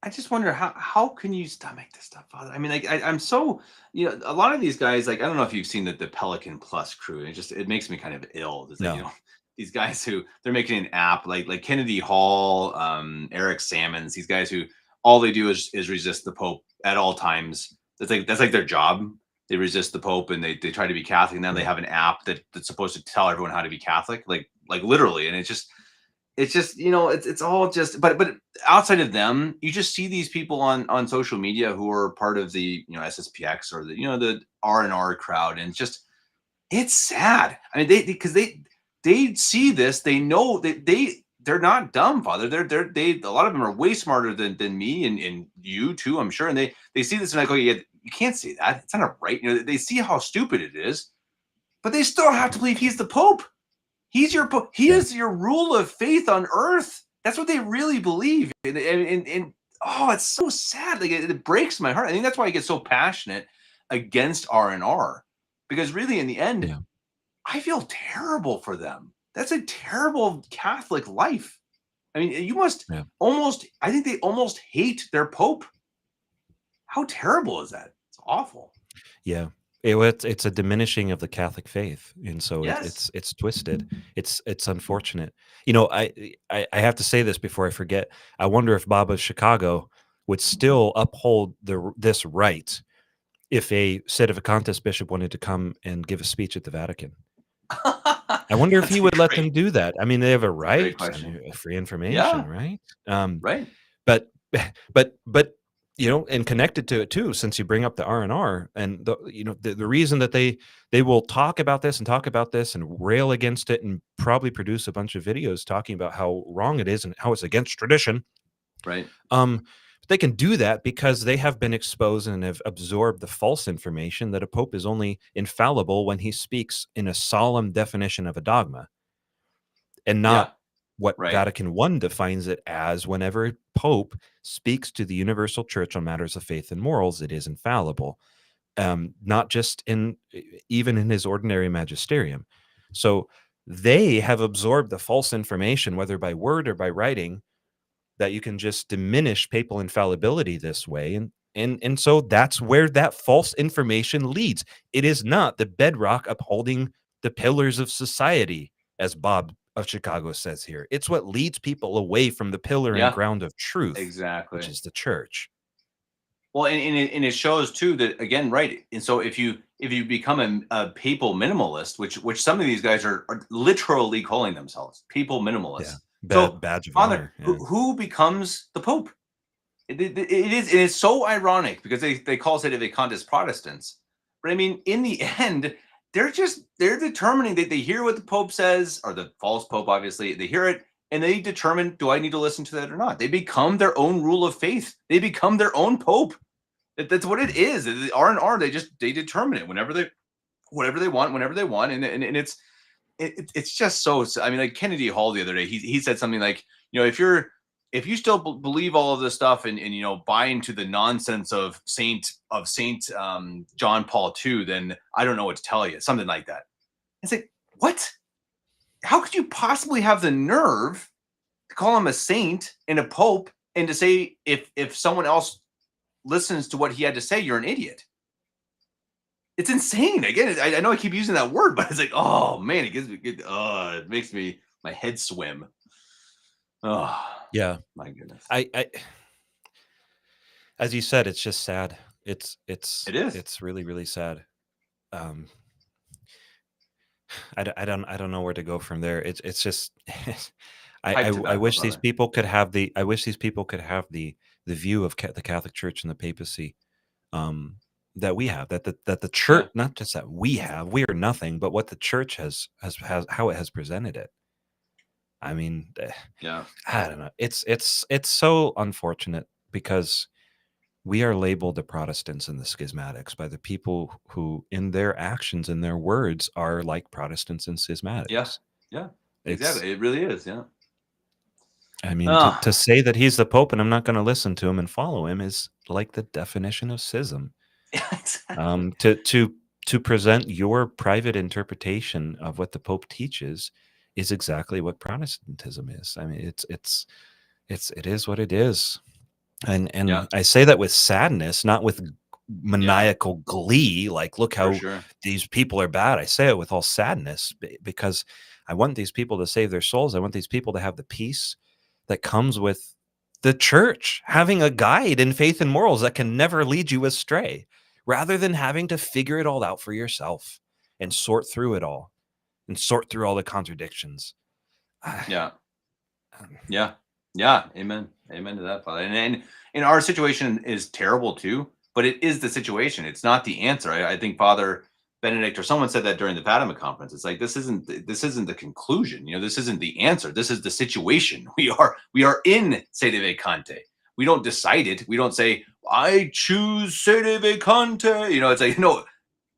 I just wonder how can you stomach this stuff, Father? I mean, like I'm so a lot of these guys, like I don't know if you've seen the Pelican Plus crew. It makes me kind of ill. It's like, No. these guys who they're making an app like Kennedy Hall, Eric Sammons, these guys who all they do is resist the Pope at all times. That's like their job. They resist the Pope and they try to be Catholic. And then they Yeah. have an app that's supposed to tell everyone how to be Catholic, like literally. And it's just it's all just but outside of them you just see these people on social media who are part of the SSPX or the R&R crowd, and it's sad. I mean they see this, they know that they're not dumb, Father. They a lot of them are way smarter than me and you too, I'm sure, and they see this and like, oh yeah, you can't say that, it's not right. They see how stupid it is, but they still have to believe he's the Pope. He Yeah. is your rule of faith on earth. That's what they really believe. And oh, it's so sad. Like it breaks my heart. I think that's why I get so passionate against R&R. Because really in the end, Yeah. I feel terrible for them. That's a terrible Catholic life. I mean, you must Yeah. I think they almost hate their Pope. How terrible is that? It's awful. Yeah. It's a diminishing of the Catholic faith, and so Yes. it's twisted. It's unfortunate. I have to say this before I forget. I wonder if Baba Chicago would still uphold this right if a Sedevacantis bishop wanted to come and give a speech at the Vatican. I wonder if he That's a would let them great do that. I mean, they have a that's a great right. I question. mean, free information, Yeah, right? right. But but and connected to it too, since you bring up the R&R and the reason that they will talk about this and rail against it and probably produce a bunch of videos talking about how wrong it is and how it's against tradition. Right. Um, they can do that because they have been exposed and have absorbed the false information that a pope is only infallible when he speaks in a solemn definition of a dogma, and Yeah. not what Right. Vatican I defines it as. Whenever a pope speaks to the universal church on matters of faith and morals, it is infallible, not just even in his ordinary magisterium. So they have absorbed the false information, whether by word or by writing, that you can just diminish papal infallibility this way. And so that's where that false information leads. It is not the bedrock upholding the pillars of society, as Bob of Chicago says here. It's what leads people away from the pillar and Yeah, ground of truth, which exactly. is the church. Well, and it shows too that, again, right. And so if you become a papal minimalist, which some of these guys are literally calling themselves papal Yeah. minimalists. So, Badge of Father, honor. who Yeah. who becomes the Pope? It is so ironic because they call Sedevacantist Protestants, but I mean, in the end, they're determining that they hear what the Pope says, or the false Pope, obviously they hear it, and they determine, do I need to listen to that or not? They become their own rule of faith. They become their own Pope. That's what it is. The R and R, they determine it whenever they whatever they want, whenever they want, and it's just so. I mean, like Kennedy Hall the other day, he said something like, if you still believe all of this stuff and buy into the nonsense of Saint John Paul II, then I don't know what to tell you. Something like that. It's like, what? How could you possibly have the nerve to call him a saint and a pope and to say if someone else listens to what he had to say, you're an idiot? It's insane. Again, I know I keep using that word, but it's like, oh man, it makes my head swim. Oh Yeah. my goodness. I as you said, it's just sad. It's it's It is. it's really, really sad. Um, I don't know where to go from there. It's just Pipe I tobacco, wish these brother. people could have the view of the Catholic Church and the papacy, um, that we have, that the church, Yeah. not just that we are nothing, but what the church has how it has presented it. I mean, Yeah. I don't know. It's so unfortunate because we are labeled the Protestants and the schismatics by the people who, in their actions and their words, are like Protestants and Yeah. schismatics. Yeah. It's, Exactly. It really is. Yeah. I mean, to Ah, say that he's the Pope and I'm not going to listen to him and follow him is like the definition of schism. yeah, exactly. To present your private interpretation of what the Pope teaches is exactly what Protestantism is. I mean, it is what it is. Yeah. And I say that with sadness, not with Yeah. maniacal glee, like, look For how sure. these people are bad. I say it with all sadness because I want these people to save their souls. I want these people to have the peace that comes with the church having a guide in faith and morals that can never lead you astray, rather than having to figure it all out for yourself and sort through it all and sort through all the contradictions. Ah, Yeah. Yeah. Yeah. Amen. Amen to that, Father. And our situation is terrible too, but it is the situation. It's not the answer. I think Father Benedict or someone said that during the Fatima conference. It's like, this isn't the conclusion. This isn't the answer. This is the situation. We are in Sede Vacante. We don't decide it. We don't say, I choose Sede Vacante. It's like, no,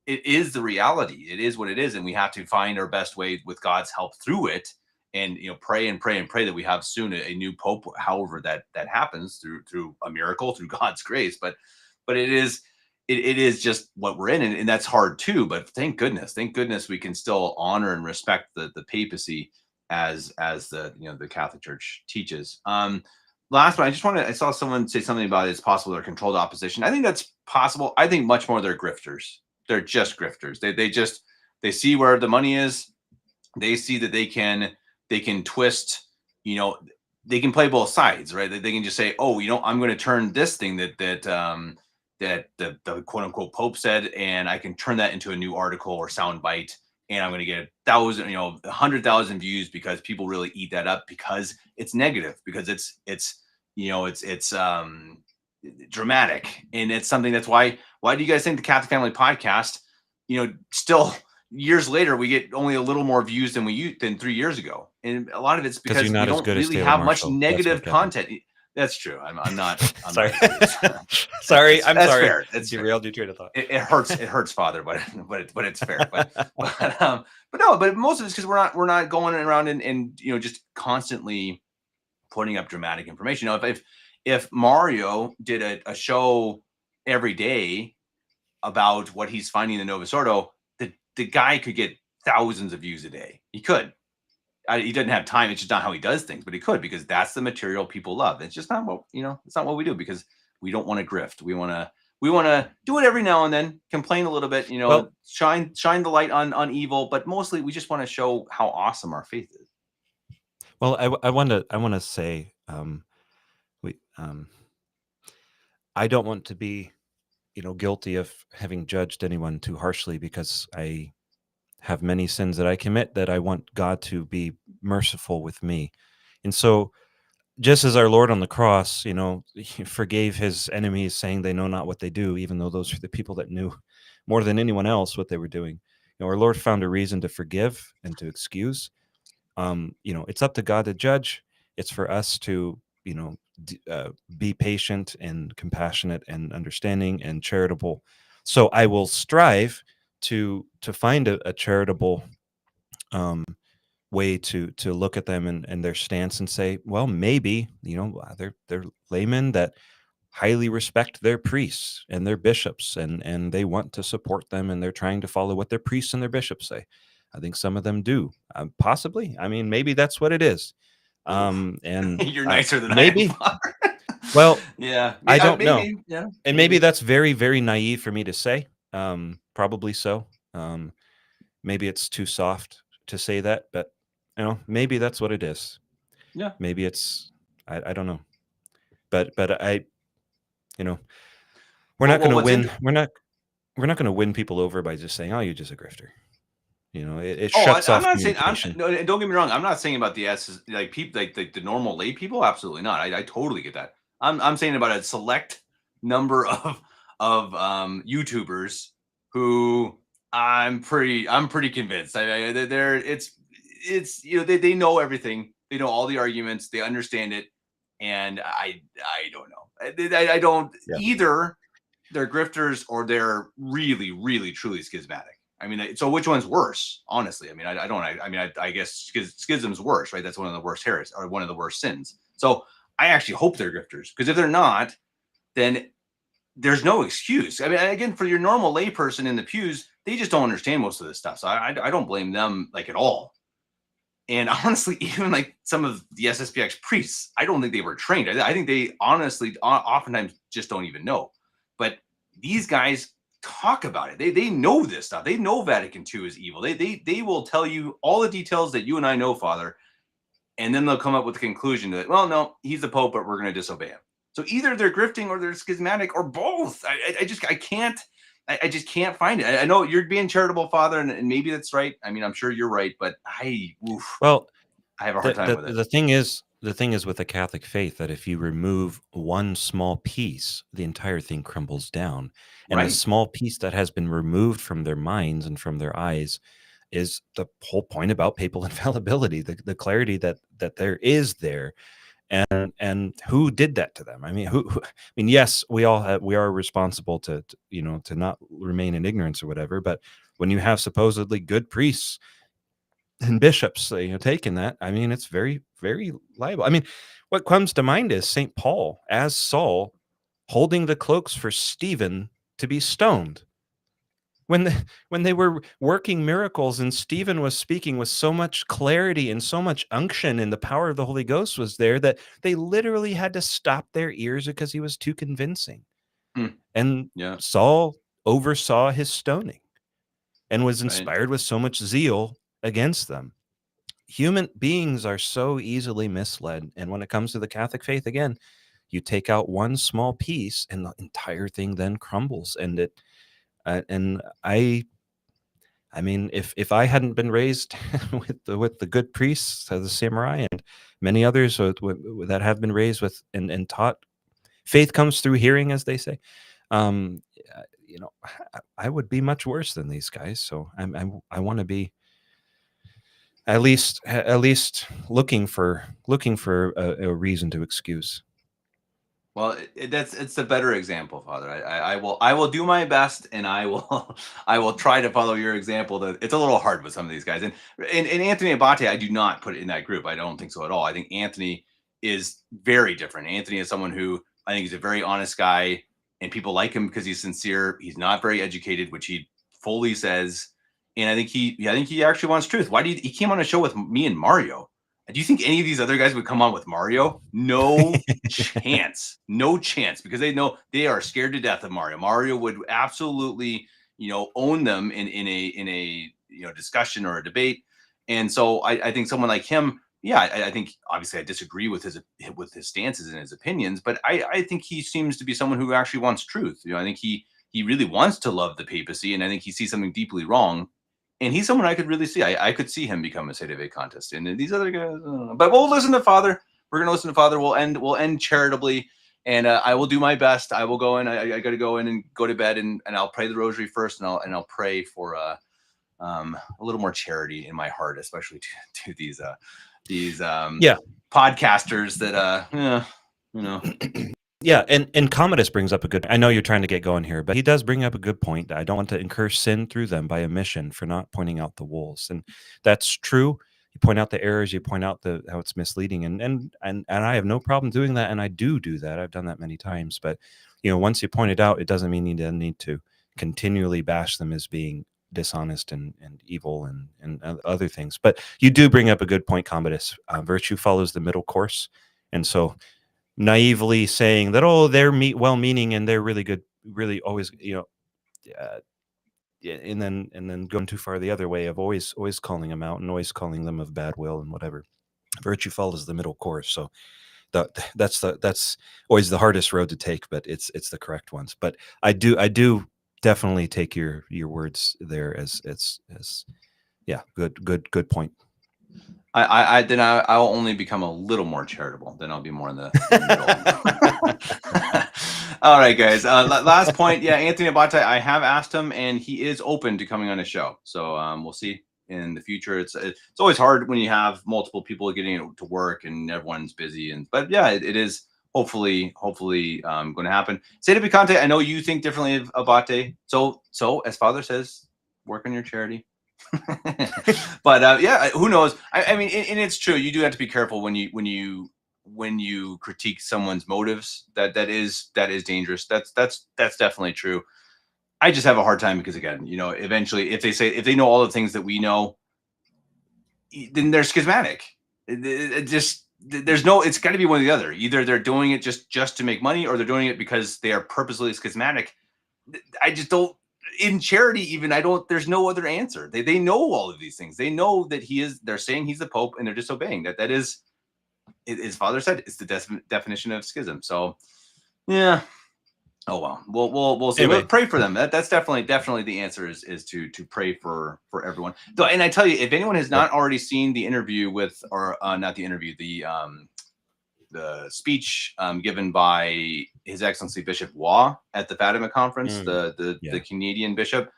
it is the reality. It is what it is, and we have to find our best way with God's help through it, and pray and pray and pray that we have soon a new pope. However, that happens through a miracle, through God's grace. But it is just what we're in, and that's hard too. But thank goodness, we can still honor and respect the papacy as the Catholic Church teaches. Last one, I saw someone say something about it's possible they're controlled opposition. I think that's possible. I think much more they're grifters. They're just grifters. They see where the money is. They see that they can twist, you know, they can play both sides, right? They can just say, oh, I'm going to turn this thing that the quote unquote Pope said, and I can turn that into a new article or sound bite, and I'm going to get 1,000, 100,000 views because people really eat that up because it's negative, because it's dramatic, and it's something that's why do you guys think the Catholic Family Podcast, still years later we get only a little more views than 3 years ago, and a lot of it's because you're because we not as don't good as really Taylor have much Marshall. That's what, negative Kevin. content. That's true. I'm not. I'm Sorry. not as good Sorry, I'm that's sorry. fair. It's Derailed your train of thought. it hurts. It hurts, Father, but it's fair. But no. But most of it's because we're not going around and just constantly putting up dramatic information. If Mario did a show every day about what he's finding in the Novus Ordo, the guy could get thousands of views a day. He could. He doesn't have time. It's just not how he does things, but he could, because that's the material people love. It's just not what it's not what we do, because we don't want to grift. We want to do it every now and then, complain a little bit, Well, shine the light on evil, but mostly we just want to show how awesome our faith is. well, I want to say, we I don't want to be, guilty of having judged anyone too harshly, because I have many sins that I commit that I want God to be merciful with me. And so, just as our Lord on the cross, he forgave his enemies, saying they know not what they do, even though those are the people that knew more than anyone else what they were doing. Our Lord found a reason to forgive and to excuse. It's up to God to judge. It's for us to, be patient and compassionate and understanding and charitable. So I will strive to find a charitable um, way to look at them and their stance and say, well, maybe they're laymen that highly respect their priests and their bishops, and they want to support them, and they're trying to follow what their priests and their bishops say. I think some of them do, possibly. I mean, maybe that's what it is. And You're nicer than maybe. I am, Father. Well, yeah, I don't know, maybe, yeah, and maybe that's very, very naive for me to say. Probably so. Maybe it's too soft to say that, but maybe that's what it is. yeah. Maybe it's I don't know, but I you know we're not Well, going to what's win. We're not going to win people over by just saying, "Oh, you're just a grifter." It Oh, shuts I'm off not saying. communication. No, don't get me wrong. I'm not saying about the S like people like the normal lay people. Absolutely not. I totally get that. I'm saying about a select number of YouTubers who I'm pretty convinced. They're it's they know everything. They know all the arguments. They understand it, and I don't know. I don't Yeah. either. They're grifters or they're really, really, truly schismatic. I mean, so which one's worse? Honestly, I mean, I don't. I mean, I guess schism's worse, right? That's one of the worst heresies, or one of the worst sins. So I actually hope they're grifters, because if they're not, then there's no excuse. I mean, again, for your normal layperson in the pews, they just don't understand most of this stuff. So I don't blame them like at all. And honestly, even like some of the SSPX priests, I don't think they were trained. I think they honestly oftentimes just don't even know. But these guys talk about it. They know this stuff. They know Vatican II is evil. They will tell you all the details that you and I know, Father, and then they'll come up with the conclusion that, well, no, he's the Pope, but we're going to disobey him. So either they're grifting or they're schismatic or both. I just can't find it. I know you're being charitable, Father, and maybe that's right. I mean, I'm sure you're right, but Well, I have a hard the time the with it. the thing is with the Catholic faith that if you remove one small piece, the entire thing crumbles down. And the Right. small piece that has been removed from their minds and from their eyes is the whole point about papal infallibility, the clarity that there is there. And who did that to them? I mean, I mean, yes, we are responsible to not remain in ignorance or whatever. But when you have supposedly good priests and bishops, taking that, I mean, it's very, very liable. I mean, what comes to mind is Saint Paul as Saul holding the cloaks for Stephen to be stoned. When they were working miracles and Stephen was speaking with so much clarity and so much unction, and the power of the Holy Ghost was there, that they literally had to stop their ears because he was too convincing. Hmm. And Yeah. Saul oversaw his stoning and was Right. inspired with so much zeal against them. Human beings are so easily misled, and when it comes to the Catholic faith, again, you take out one small piece and the entire thing then crumbles. And it and I mean, if I hadn't been raised with the good priests, the samurai, and many others that have been raised with and taught, faith comes through hearing, as they say. You know, I would be much worse than these guys. So I want to be at least looking for a reason to excuse. Well, it's a better example, Father. I will do my best, and I will I will try to follow your example. That it's a little hard with some of these guys, and Anthony Abate, I do not put in that group. I don't think so at all. I think Anthony is very different. Anthony is someone who I think is a very honest guy, and people like him because he's sincere. He's not very educated, which he fully says, and I think he actually wants truth. Why do he came on a show with me and Mario? Do you think any of these other guys would come on with Mario? No chance. No chance, because they know they are scared to death of Mario. Mario would absolutely, own them in a discussion or a debate. And so I think someone like him, yeah, I think obviously I disagree with his stances and his opinions, but I think he seems to be someone who actually wants truth. I think he really wants to love the papacy, and I think he sees something deeply wrong. And he's someone I could really see. I could see him become a State of A contest. And these other guys, but we'll listen to Father. We're gonna listen to Father. We'll end charitably, and I will do my best. I will go in. I got to go in and go to bed, and I'll pray the Rosary first, and I'll pray for a little more charity in my heart, especially to these Yeah. podcasters that Yeah, and Commodus brings up a good. I know you're trying to get going here, but he does bring up a good point. I don't want to incur sin through them by omission for not pointing out the wolves, and that's true. You point out the errors, you point out how it's misleading, and I have no problem doing that, and I do that. I've done that many times, but once you point it out, it doesn't mean you then need to continually bash them as being dishonest and evil and other things. But you do bring up a good point, Commodus. Virtue follows the middle course, and so naively saying that, oh, they're well-meaning and they're really good, really always, and then going too far the other way of always calling them out and always calling them of bad will and whatever. Virtue follows the middle course. So that's always the hardest road to take, but it's the correct ones. But I do definitely take your words there as yeah, good point. I'll only become a little more charitable. Then I'll be more in the middle. All right, guys. Last point. Yeah, Anthony Abate. I have asked him, and he is open to coming on a show. So we'll see in the future. It's always hard when you have multiple people getting to work and everyone's busy. But yeah, it is hopefully going to happen. Say to Bicante, I know you think differently of Abate. So as Father says, work on your charity. But yeah, who knows? I mean, and it's true. You do have to be careful when you critique someone's motives. That is dangerous. That's definitely true. I just have a hard time because, again, eventually, if they know all the things that we know, then they're schismatic. It's got to be one or the other. Either they're doing it just to make money, or they're doing it because they are purposely schismatic. I just don't. In charity, even there's no other answer. They know all of these things. They know that they're saying he's the Pope, and they're disobeying. That is, his Father said, it's the definition of schism. So yeah. Oh well, we'll see. Anyway. We'll pray for them. That's definitely the answer is to pray for everyone. And I tell you, if anyone has not already seen the interview with, or not the interview, the speech given by His Excellency Bishop Waugh at the Fatima conference, the Canadian bishop,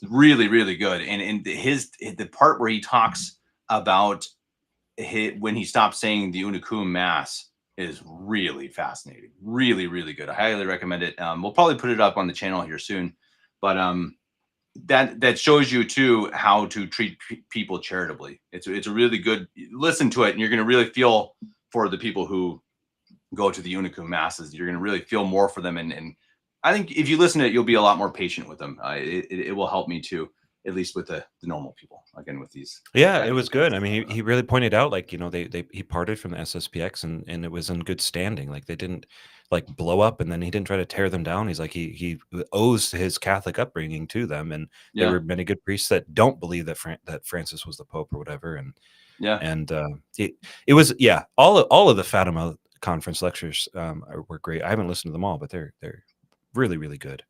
really, really good. And the part where he talks about when he stopped saying the Unicum Mass is really fascinating. Really, really good. I highly recommend it. We'll probably put it up on the channel here soon, but that shows you too how to treat people charitably. It's a really good, listen to it, and you're going to really feel for the people who go to the Unicum Masses. You're going to really feel more for them, and I think if you listen to it, you'll be a lot more patient with them. It will help me too, at least with the normal people. Again, with these. Yeah, it was good. I mean, he really pointed out, like, he parted from the SSPX and it was in good standing. Like, they didn't like blow up, and then he didn't try to tear them down. He's like, he owes his Catholic upbringing to them, and there were many good priests that don't believe that Francis was the Pope or whatever. And it was all of the Fatima conference lectures were great. I haven't listened to them all, but they're really, really good.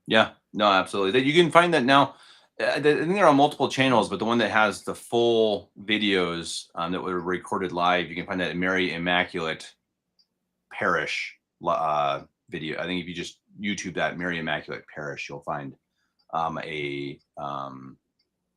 Yeah, no, absolutely. That you can find that now. I think there are multiple channels, but the one that has the full videos that were recorded live, you can find that at Mary Immaculate Parish video. I think if you just YouTube that Mary Immaculate Parish, you'll find um, a um,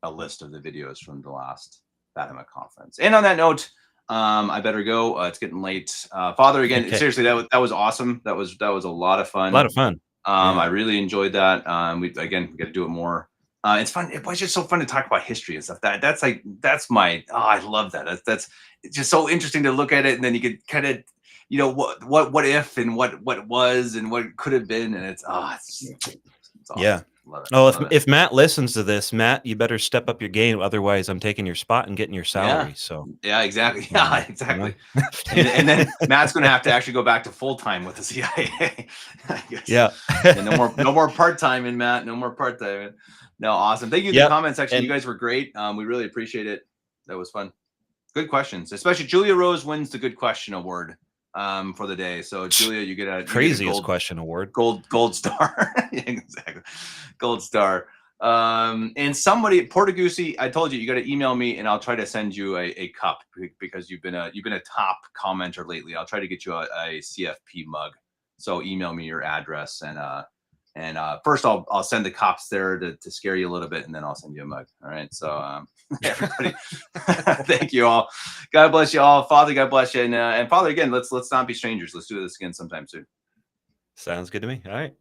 a list of the videos from the last Fatima conference. And on that note, I better go. It's getting late. Father, again, Okay. seriously, that was awesome. That was a lot of fun. A lot of fun. Yeah. I really enjoyed that. We got to do it more. It's fun. It was just so fun to talk about history and stuff. That's my. Oh, I love that. That's it's just so interesting to look at it, and then you could kind of, what if and what was and what could have been, and it's awesome. Yeah. Love it. Oh, Love it. if Matt listens to this, Matt, you better step up your game. Otherwise, I'm taking your spot and getting your salary. So Yeah, exactly. Yeah, exactly. You know? And then Matt's going to have to actually go back to full time with the CIA. I guess. Yeah. And no more part time in Matt. No more part time. No, awesome. Thank you in the comment section. You guys were great. We really appreciate it. That was fun. Good questions, especially Julia Rose wins the Good Question Award for the day. So Julia, you get a craziest question award. Gold star. Yeah, exactly. Gold star. And somebody, Portuguese, I told you, you got to email me and I'll try to send you a cup because you've been a top commenter lately. I'll try to get you a CFP mug. So email me your address and first I'll send the cops there to scare you a little bit, and then I'll send you a mug. All right. So everybody, thank you all. God bless you all. Father, God bless you. And Father, again, let's not be strangers. Let's do this again sometime soon. Sounds good to me. All right.